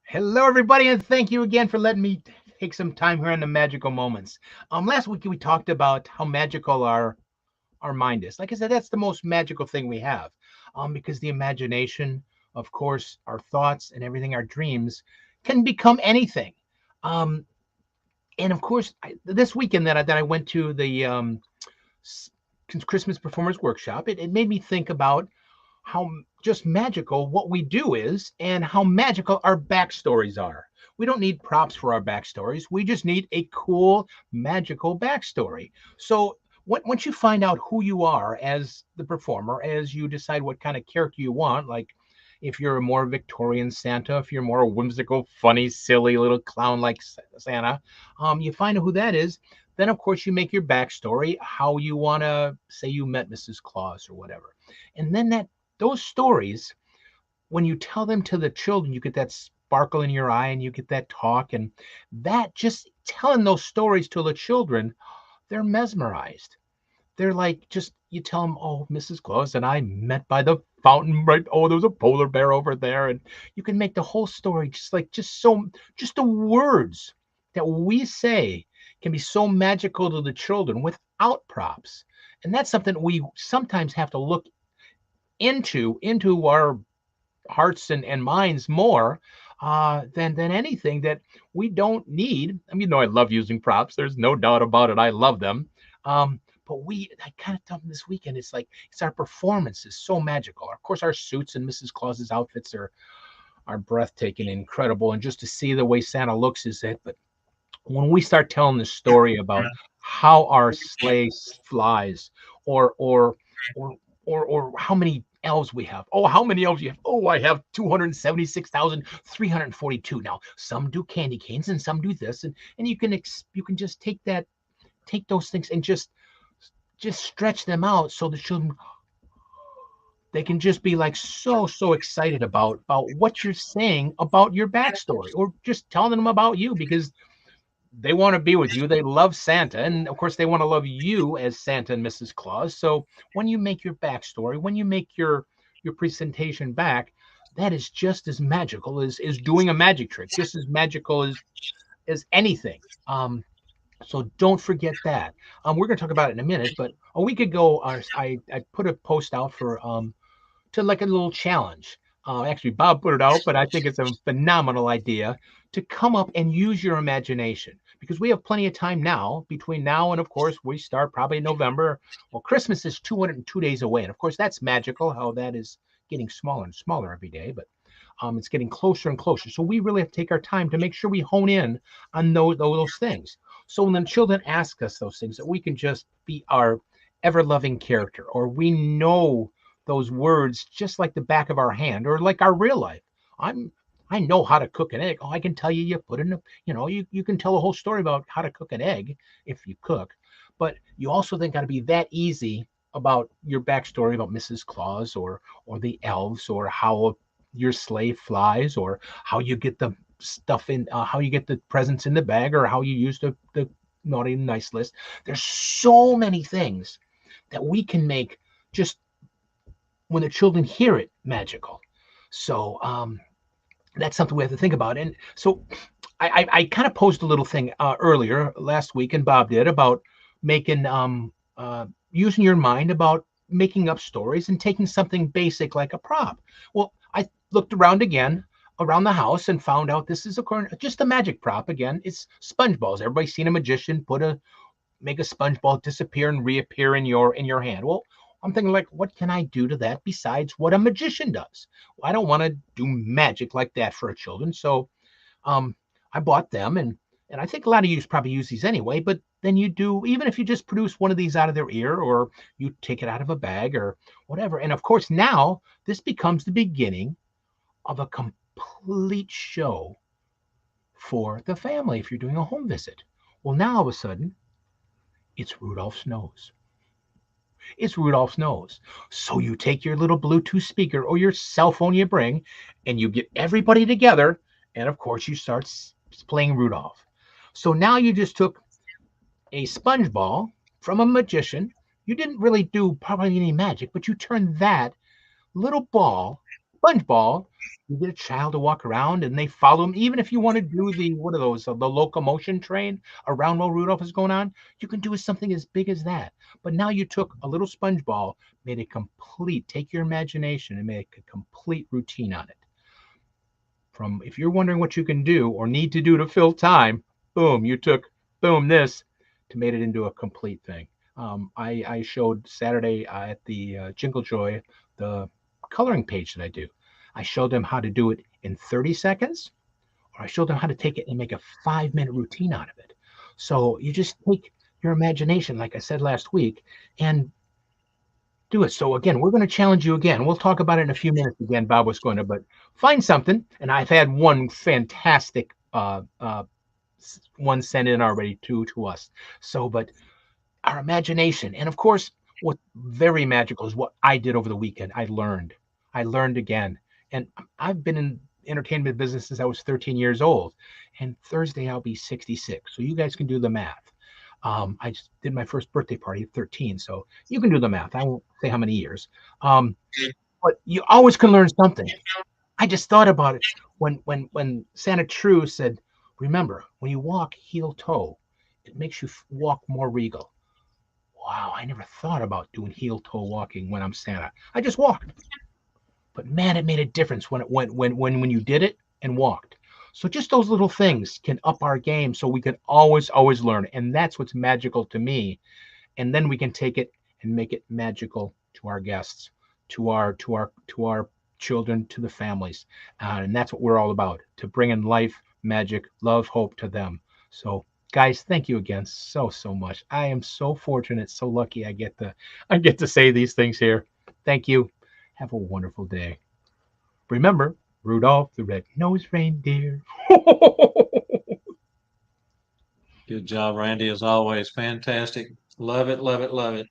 Hello, everybody, and thank you again for letting me take some time here on the magical moments. Last week we talked about how magical our mind is. Like I said, that's the most magical thing we have, because the imagination, of course, our thoughts and everything, our dreams, can become anything. And of course, this weekend that I went to the Christmas Performers Workshop, it made me think about how just magical what we do is and how magical our backstories are. We don't need props for our backstories. We just need a cool, magical backstory. So once you find out who you are as the performer, as you decide what kind of character you want, like if you're a more Victorian Santa, if you're more a whimsical, funny, silly little clown like Santa, you find out who that is. Then, of course, you make your backstory, how you want to say you met Mrs. Claus or whatever. And then those stories, when you tell them to the children, you get that sparkle in your eye and you get that talk. And that just telling those stories to the children, they're mesmerized. They're like, just you tell them, oh, Mrs. Claus and I met by the fountain, right? Oh, there was a polar bear over there. And you can make the whole story just the words that we say can be so magical to the children without props. And that's something we sometimes have to look into our hearts and minds more than anything, that we don't need. I mean, I love using props. There's no doubt about it. I love them. But I kind of told them this weekend, it's our performance is so magical. Of course, our suits and Mrs. Claus's outfits are breathtaking, incredible. And just to see the way Santa looks is it. But when we start telling the story about how our sleigh flies, or how many elves we have. Oh, how many elves you have? Oh, I have 276,342. Now, some do candy canes and some do this, and you can just take those things and just stretch them out so the children, they can just be like so excited about what you're saying about your backstory, or just telling them about you, because they want to be with you. They love Santa. And of course, they want to love you as Santa and Mrs. Claus. So when you make your backstory, when you make your presentation back, that is just as magical as doing a magic trick, just as magical as anything. So don't forget that. We're going to talk about it in a minute, but a week ago, I put a post out for to like a little challenge. Actually, Bob put it out, but I think it's a phenomenal idea to come up and use your imagination, because we have plenty of time now. Between now and, of course, we start probably in November. Well, Christmas is 202 days away. And, of course, that's magical how that is getting smaller and smaller every day. But it's getting closer and closer. So we really have to take our time to make sure we hone in on those things. So when the children ask us those things, that we can just be our ever loving character, or we know those words just like the back of our hand, or like our real life. I know how to cook an egg. Oh, I can tell you, you put in a, you can tell a whole story about how to cook an egg if you cook, but you also then got to be that easy about your backstory about Mrs. Claus, or the elves, or how your sleigh flies, or how you get the stuff in, how you get the presents in the bag, or how you use the naughty and nice list. There's so many things that we can make just when the children hear it magical. So that's something we have to think about. And so I kind of posed a little thing earlier last week, and Bob did, about making using your mind about making up stories and taking something basic like a prop. Well, I looked around again around the house and found out this is just a magic prop. Again, it's sponge balls. Everybody's seen a magician make a sponge ball disappear and reappear in your hand. Well, I'm thinking, like, what can I do to that besides what a magician does? Well, I don't want to do magic like that for a children. So I bought them, and I think a lot of you probably use these anyway, but then you do, even if you just produce one of these out of their ear, or you take it out of a bag or whatever. And of course, now this becomes the beginning of a complete show for the family if you're doing a home visit. Well, now all of a sudden, it's Rudolph's nose. It's Rudolph's nose. So you take your little Bluetooth speaker or your cell phone you bring, and you get everybody together, and of course you start playing Rudolph. So now you just took a sponge ball from a magician. You didn't really do probably any magic, but you turned that little sponge ball, you get a child to walk around and they follow him. Even if you want to do what are those, the locomotion train around while Rudolph is going on, you can do something as big as that. But now you took a little sponge ball, take your imagination and make a complete routine on it. If you're wondering what you can do or need to do to fill time, boom, you took this to made it into a complete thing. I showed Saturday at the Jingle Joy the coloring page that I do. I showed them how to do it in 30 seconds, or I showed them how to take it and make a 5-minute routine out of it. So you just take your imagination, like I said last week, and do it. So again, we're going to challenge you again. We'll talk about it in a few minutes again. Bob was going to, but find something. And I've had one fantastic one sent in already to us. So, but our imagination, and of course, what's very magical is what I did over the weekend. I learned again. And I've been in entertainment business since I was 13 years old. And Thursday I'll be 66. So you guys can do the math. I just did my first birthday party at 13. So you can do the math. I won't say how many years. But you always can learn something. I just thought about it when Santa True said, remember, when you walk heel toe, it makes you walk more regal. Wow, I never thought about doing heel toe walking when I'm Santa. I just walked. But man, it made a difference when you did it and walked. So just those little things can up our game so we can always learn. And that's what's magical to me. And then we can take it and make it magical to our guests, to our children, to the families. And that's what we're all about, to bring in life, magic, love, hope to them. So guys, thank you again so much. I am so fortunate, so lucky I get to say these things here. Thank you. Have a wonderful day. Remember, Rudolph the Red-Nosed Reindeer. Good job, Randy, as always. Fantastic. Love it, love it, love it.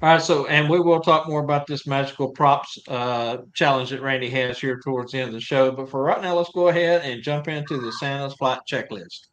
All right, so, and we will talk more about this magical props challenge that Randy has here towards the end of the show. But for right now, let's go ahead and jump into the Santa's Flight Checklist.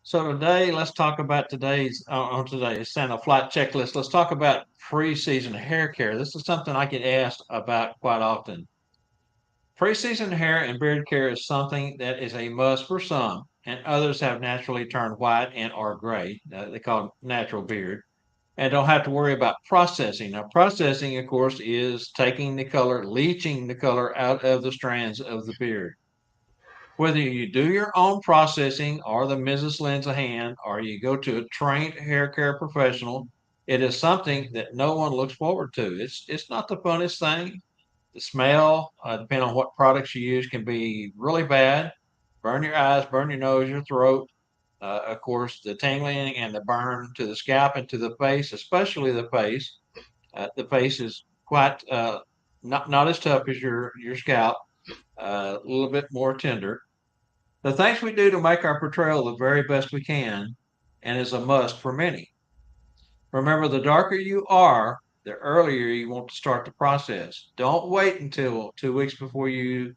So today, let's talk about today's Santa Flight Checklist. Let's talk about pre-season hair care. This is something I get asked about quite often. Pre-season hair and beard care is something that is a must for some, and others have naturally turned white and or gray. They call it natural beard, and don't have to worry about processing. Now, processing, of course, is taking the color, leaching the color out of the strands of the beard. Whether you do your own processing or the Mrs. lends a hand, or you go to a trained hair care professional, it is something that no one looks forward to. It's not the funnest thing. The smell, depending on what products you use, can be really bad. Burn your eyes, burn your nose, your throat. Of course, the tingling and the burn to the scalp and to the face, especially the face. The face is quite not as tough as your scalp, a little bit more tender. The things we do to make our portrayal the very best we can, and is a must for many. Remember, the darker you are, the earlier you want to start the process. Don't wait until 2 weeks before you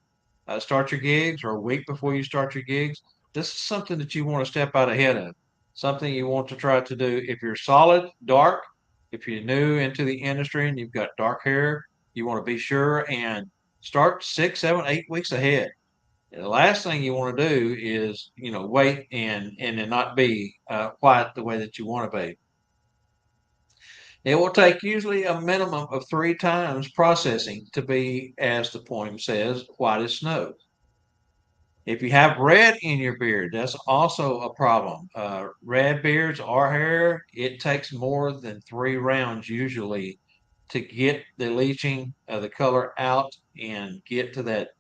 start your gigs or a week before you start your gigs. This is something that you want to step out ahead of, something you want to try to do. If you're solid, dark, if you're new into the industry and you've got dark hair, you want to be sure and start 6, 7, 8 weeks ahead. The last thing you want to do is, wait and then not be quite the way that you want to be. It will take usually a minimum of 3 times processing to be, as the poem says, white as snow. If you have red in your beard, that's also a problem. Red beards or hair, it takes more than 3 rounds usually to get the leaching of the color out and get to that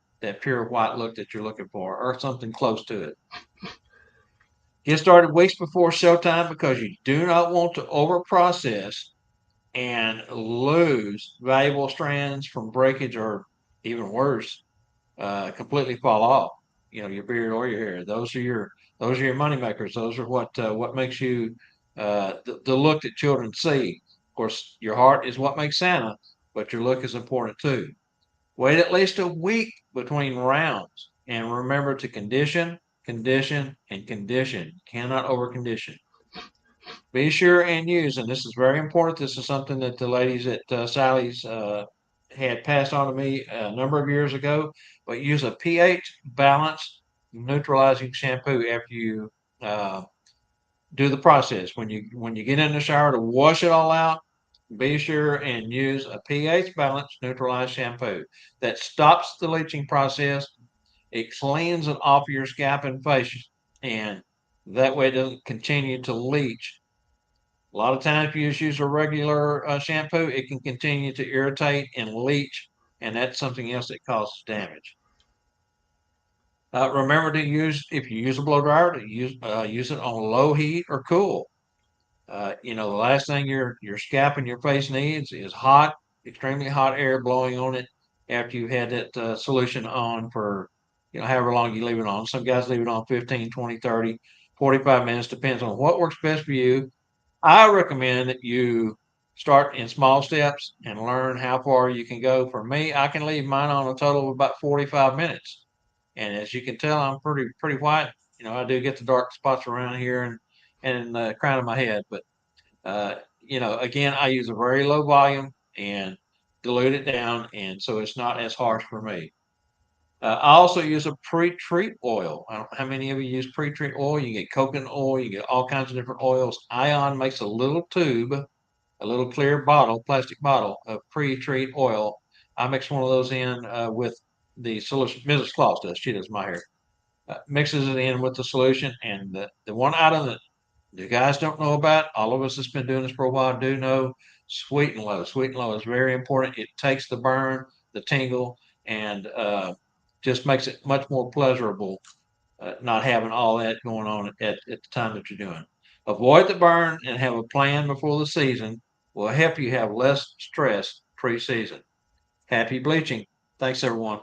pure white look that you're looking for, or something close to it. Get started weeks before showtime because you do not want to over process and lose valuable strands from breakage, or even worse, completely fall off. Your beard or your hair. Those are your money makers. Those are what makes you the look that children see. Of course, your heart is what makes Santa, but your look is important too. Wait at least a week between rounds, and remember to condition, condition, and condition. Cannot over condition. Be sure and use, and this is very important. This is something that the ladies at Sally's had passed on to me a number of years ago. But use a pH balanced neutralizing shampoo after you uh, do the process. When you get in the shower to wash it all out, be sure and use a pH balanced neutralized shampoo that stops the leaching process. It cleans it off your scalp and face, and that way it doesn't continue to leach. A lot of times, if you just use a regular shampoo, it can continue to irritate and leach, and that's something else that causes damage. Remember to use, if you use a blow dryer, to use it on low heat or cool. The last thing your scalp and your face needs is hot, extremely hot air blowing on it after you've had that solution on for however long you leave it on. Some guys leave it on 15, 20, 30, 45 minutes, depends on what works best for you. I recommend that you start in small steps and learn how far you can go. For me, I can leave mine on a total of about 45 minutes. And as you can tell, I'm pretty white. I do get the dark spots around here and in the crown of my head. But again, I use a very low volume and dilute it down, and so it's not as harsh for me. I also use a pre-treat oil. I don't know how many of you use pre-treat oil. You get coconut oil, you get all kinds of different oils. Ion makes a little tube, a little clear bottle, plastic bottle of pre-treat oil. I mix one of those in with the solution. Mrs. Claus does. She does my hair. Mixes it in with the solution, and the one item that the guys don't know about, all of us that's been doing this for a while do know, sweet and low. Sweet and low is very important. It takes the burn, the tingle, and just makes it much more pleasurable, not having all that going on at the time that you're doing. Avoid the burn and have a plan before the season will help you have less stress pre-season. Happy bleaching. Thanks, everyone.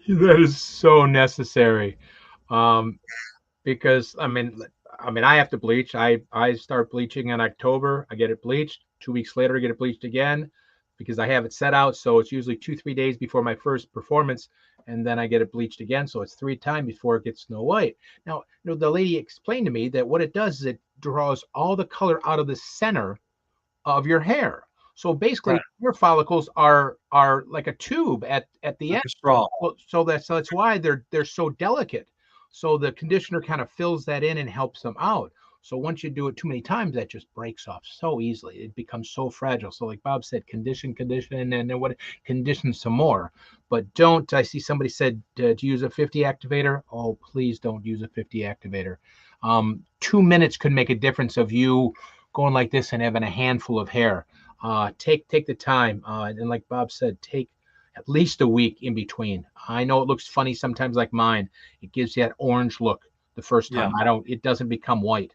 That is so necessary. Um, because I have to bleach. I start bleaching in October. I get it bleached. 2 weeks later, I get it bleached again because I have it set out. So it's usually 2-3 days before my first performance, and then I get it bleached again. So it's 3 times before it gets snow white. Now, the lady explained to me that what it does is it draws all the color out of the center of your hair. So basically, Right. hair follicles are like a tube at the Like end. a straw. So that's why they're so delicate. So the conditioner kind of fills that in and helps them out. So once you do it too many times, that just breaks off so easily. It becomes so fragile. So like Bob said, condition, and then what condition some more. But don't. I see somebody said to use a 50 activator. Oh, please don't use a 50 activator. 2 minutes could make a difference of you going like this and having a handful of hair. Take the time, and like Bob said, take at least a week in between. I know it looks funny sometimes, like mine. It gives you that orange look the first Yeah. time. It doesn't become white.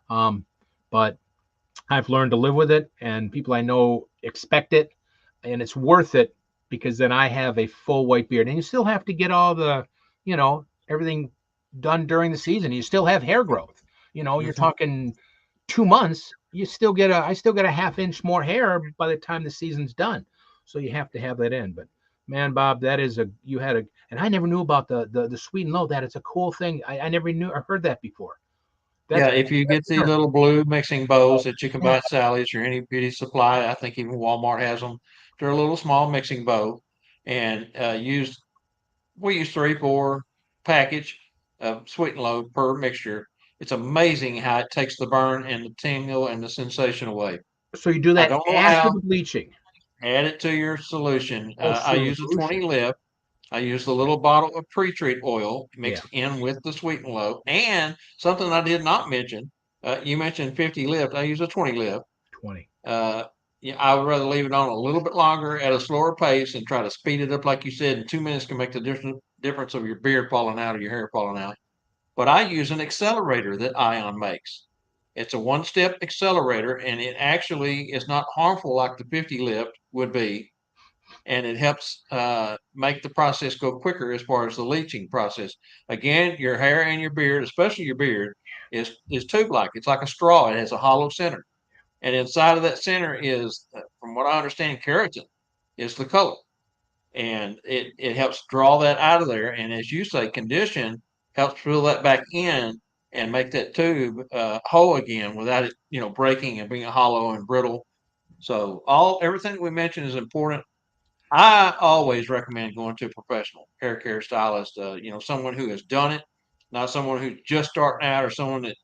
But I've learned to live with it, and people I know expect it, and it's worth it because then I have a full white beard, and you still have to get all the, everything done during the season. You still have hair growth. You're Mhm. talking 2 months. I still get a half-inch more hair by the time the season's done. So you have to have that in. But man, Bob, and I never knew about the sweet and low. That it's a cool thing. I never knew or heard that before. Yeah, That's if you get the sure. little blue mixing bowls that you can Yeah. buy at Sally's or any beauty supply, I think even Walmart has them. They're a little small mixing bowl, and we use 3, 4 package of sweet and low per mixture. It's amazing how it takes the burn and the tingle and the sensation away. So you do I that don't know after how. the bleaching. Add it to your solution. Oh, I use a 20 solution. lip. I use the little bottle of pre-treat oil Yeah, mixed in with the sweet and low. And something I did not mention, you mentioned 50 lift. I use a 20 lift. 20. Uh, yeah, I would rather leave it on a little bit longer at a slower pace and try to speed it up, like you said. In 2 minutes can make the difference of your beard falling out or your hair falling out. But I use an accelerator that Ion makes. It's a one-step accelerator, and it actually is not harmful like the 50 lift would be, and it helps make the process go quicker as far as the leaching process. Again, your hair and your beard, especially your beard, is tube-like. It's like a straw. It has a hollow center, and inside of that center is, from what I understand, keratin is the color, and it helps draw that out of there. And as you say, condition helps fill that back in and make that tube whole again without it, breaking and being hollow and brittle. So everything we mentioned is important. I always recommend going to a professional hair care stylist, someone who has done it, not someone who's just starting out or someone that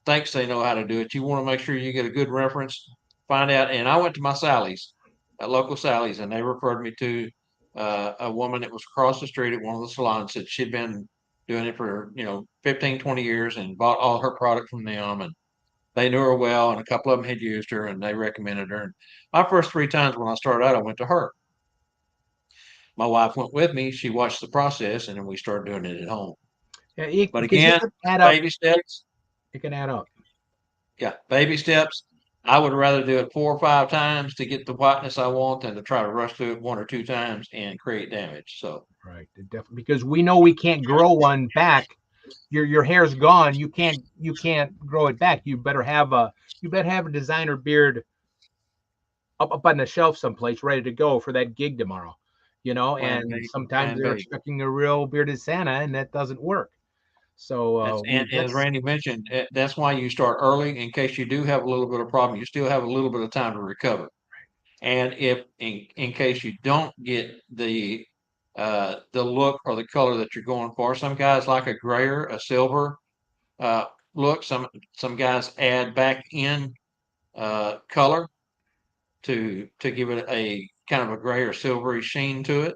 thinks they know how to do it. You want to make sure you get a good reference, find out. And I went to my Sally's, local Sally's, and they referred me to a woman that was across the street at one of the salons that she'd been doing it for, 15, 20 years and bought all her product from them. And they knew her well, and a couple of them had used her and they recommended her. And my first 3 times when I started out, I went to her. My wife went with me. She watched the process, and then we started doing it at home. Yeah, But because it again, can add up. baby steps. It can add up. Yeah, baby steps. I would rather do it 4 or 5 times to get the whiteness I want than to try to rush through it 1 or 2 times and create damage. So, Right. Definitely. Because we know we can't grow one back. Your hair's gone. You can't grow it back. You better have a designer beard up on the shelf someplace ready to go for that gig tomorrow. plan And B, sometimes plan they're B. expecting a real bearded Santa, and that doesn't work. So And as Randy mentioned, that's why you start early in case you do have a little bit of problem. You still have a little bit of time to recover. And if in case you don't get the look or the color that you're going for, some guys like a grayer, a silver uh, look. Some guys add back in color to give it a kind of a gray or silvery sheen to it,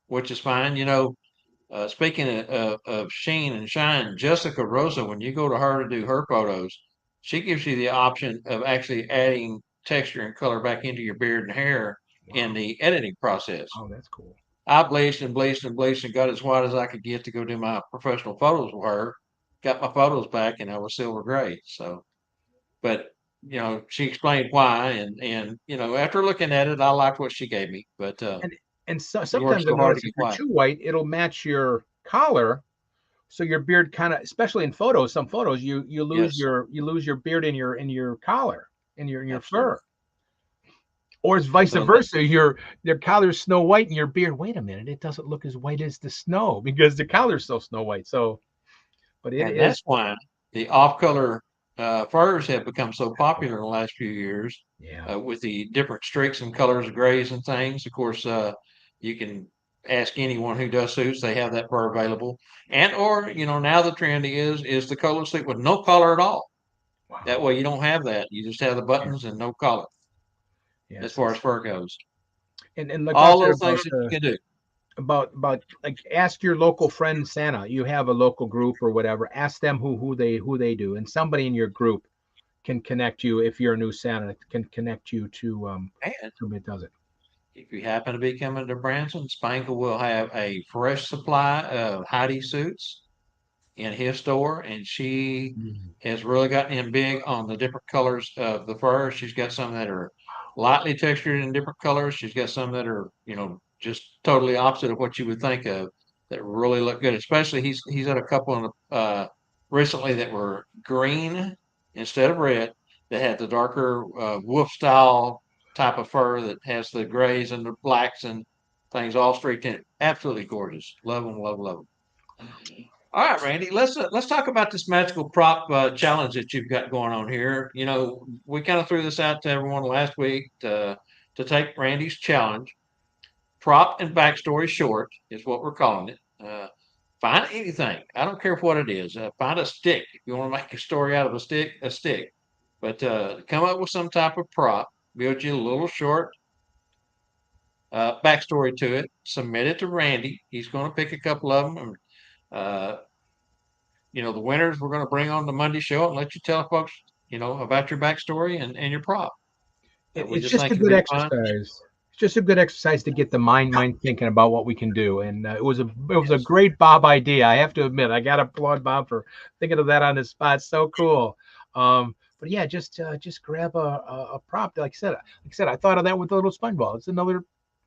which is fine. Speaking of sheen and shine, Jessica Rosa, when you go to her to do her photos, she gives you the option of actually adding texture and color back into your beard and hair in wow. the editing process. Oh, that's cool. I bleached and bleached and bleached and got as white as I could get to go do my professional photos with her. Got my photos back and I was silver gray. So, but she explained why, and after looking at it, I liked what she gave me. But And and so it works sometimes I've so hard to noticed get if you're white. too white, it'll match your collar. So your beard kind of, especially in photos, some photos you lose Yes, your beard in your collar, in your absolutely. fur. Or it's vice So that versa. Your collar's snow white and your beard, wait a minute, it doesn't look as white as the snow because the collar's so snow white. So, but it and is that's why the off color furs have become so popular in the last few years Yeah. with the different streaks and colors of grays and things. Of course, you can ask anyone who does suits; they have that fur available. And or now the trend is the color suit with no collar at all. That Wow. way you don't have that. You just have the Yeah. buttons and no collar as Yes. far as fur goes. And like Bob All said those things that you can do. about like ask your local friend Santa. You have a local group or whatever. Ask them who they do, and somebody in your group can connect you if you're a new Santa. Can connect you to And somebody that does it. if you happen to be coming to Branson, Spangle will have a fresh supply of Heidi suits in his store, and she Mm. has really gotten in big on the different colors of the fur. She's got some that are lightly textured in different colors. She's got some that are, just totally opposite of what you would think of that really look good. Especially he's had a couple in recently that were green instead of red that had the darker wolf style type of fur that has the grays and the blacks and things all streaked in it. Absolutely gorgeous. Love them, love, love them. All right, Randy, let's talk about this magical prop challenge that you've got going on here. We kind of threw this out to everyone last week to take Randy's challenge. Prop and backstory short is what we're calling it. Find anything. I don't care what it is. Find a stick. If you want to make a story out of a stick, a stick. But come up with some type of prop. Build you a little short backstory to it. Submit it to Randy. He's going to pick a couple of them. And, the winners we're going to bring on the Monday show and let you tell folks, about your backstory and your prop. We It's just just think a it'd good be fun. exercise. It's just a good exercise to get the mind thinking about what we can do. And it was a Yes. great Bob idea. I have to admit, I got to applaud Bob for thinking of that on the spot. So cool. But yeah, just grab a prop. Like I said, I thought of that with the little sponge ball. It's another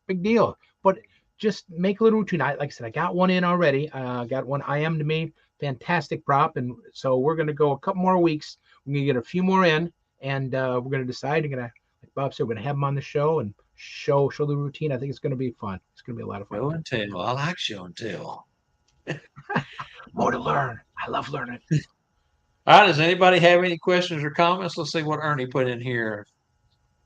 big deal. But just make a little routine. Like I said, I got one in already. I got one. I am to me fantastic prop, and so we're gonna go a couple more weeks. We're gonna get a few more in, and we're gonna decide. We're gonna, like Bob said, we're gonna have him on the show and show the routine. I think it's gonna be fun. It's gonna be a lot of fun. Show and tell. I like show and tell. More to learn. I love learning. All right. Does anybody have any questions or comments? Let's see what Ernie put in here.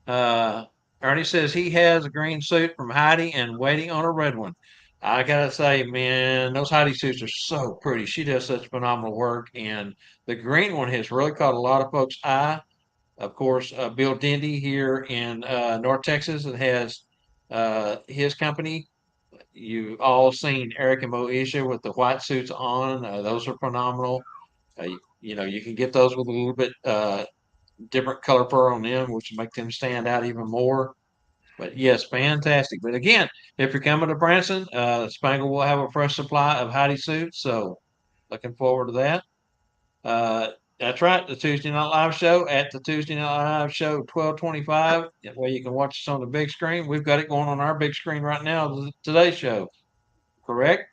Uh, Ernie says he has a green suit from Heidi and waiting on a red one. I gotta say, man, those Heidi suits are so pretty. She does such phenomenal work, and the green one has really caught a lot of folks' eye. Of course, Bill Dindy here in North Texas that has his company. You've all seen Eric and Moesha with the white suits on. Those are phenomenal. You can get those with a little bit different color fur on them, which will make them stand out even more. But yes, fantastic. But again, if you're coming to Branson, Spangle will have a fresh supply of Heidi suits. So looking forward to that. Uh, that's right, the Tuesday Night Live show at the Tuesday Night Live show 1225. That way you can watch us on the big screen. We've got it going on our big screen right now, today's show. Correct?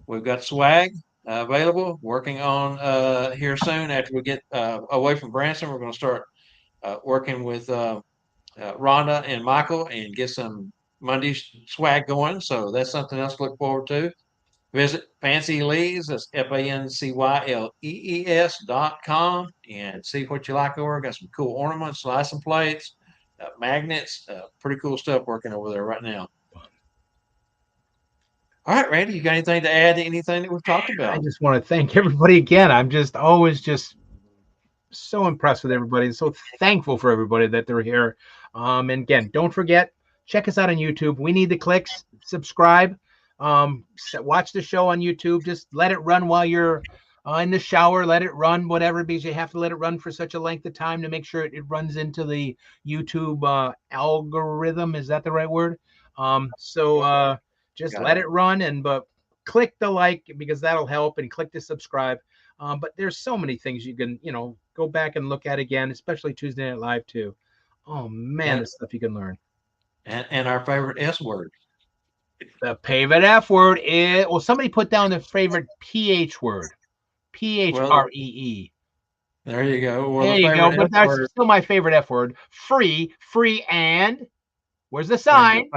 We've got swag available, working on here soon after we get away from Branson. We're going to start working with Rhonda and Michael and get some Monday swag going. So that's something else to look forward to. Visit Fancy Lee's, that's FANCYLEES.com, and see what you like over. Got some cool ornaments, license plates, magnets, pretty cool stuff working over there right now. All right, Randy, you got anything to add to anything that we've talked I about? just want to thank everybody again. I'm just always just so impressed with everybody and so thankful for everybody that they're here. And again, don't forget, check us out on YouTube. We need the clicks. Subscribe. Watch the show on YouTube. Just let it run while you're in the shower. Let it run, whatever, because you have to let it run for such a length of time to make sure it runs into the YouTube algorithm. Is that the right word? Just Got let it. it run but click the like because that'll help, and click to subscribe. But there's so many things you can, go back and look at again, especially Tuesday Night Live too. Oh man, And, the stuff you can learn. and our favorite S word. The favorite F word is, well, somebody put down the favorite PH word. Well, PHREE. there you go. Well, There the you go. favorite But S that's word still my favorite F word. Free, and where's the and sign?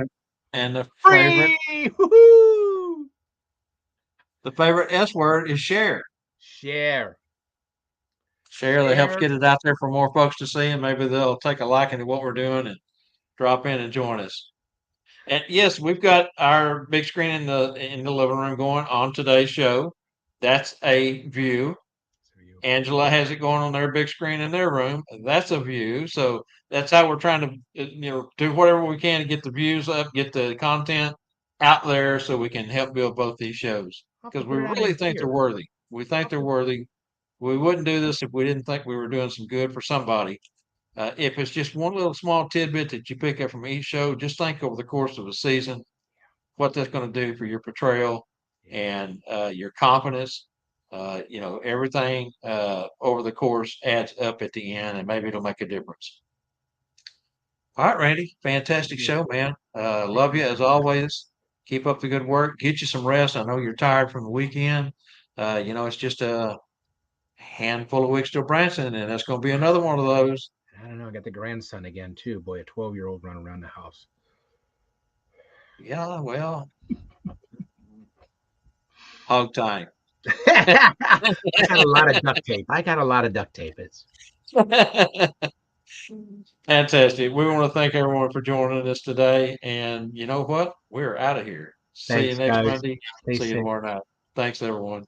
the favorite Free. Woohoo! the favorite S word is share. Share. Share that helps Share. get it out there for more folks to see, and maybe they'll take a liking to what we're doing and drop in and join us. And yes, we've got our big screen in the living room going on today's show. That's a view. Angela has it going on their big screen in their room. That's a view. So that's how we're trying to, do whatever we can to get the views up, get the content out there, so we can help build both these shows I'll because put we it out really in think they're here. worthy. We think they're worthy. We wouldn't do this if we didn't think we were doing some good for somebody. If it's just one little small tidbit that you pick up from each show, just think over the course of a season what that's going to do for your portrayal and your confidence. Everything over the course adds up at the end, and maybe it'll make a difference. All right, Randy, fantastic show, man. Love you as always. Keep up the good work. Get you some rest. I know you're tired from the weekend. It's just a handful of weeks till Branson, and that's going to be another one of those. I don't know. I got the grandson again too. Boy, a 12-year-old running around the house. Yeah, well, hog time. I got a lot of duct tape. It's Fantastic. We want to thank everyone for joining us today. And you know what? We're out of here. See you thanks, next guys. Monday. Stay See you safe. tomorrow night. Thanks, everyone.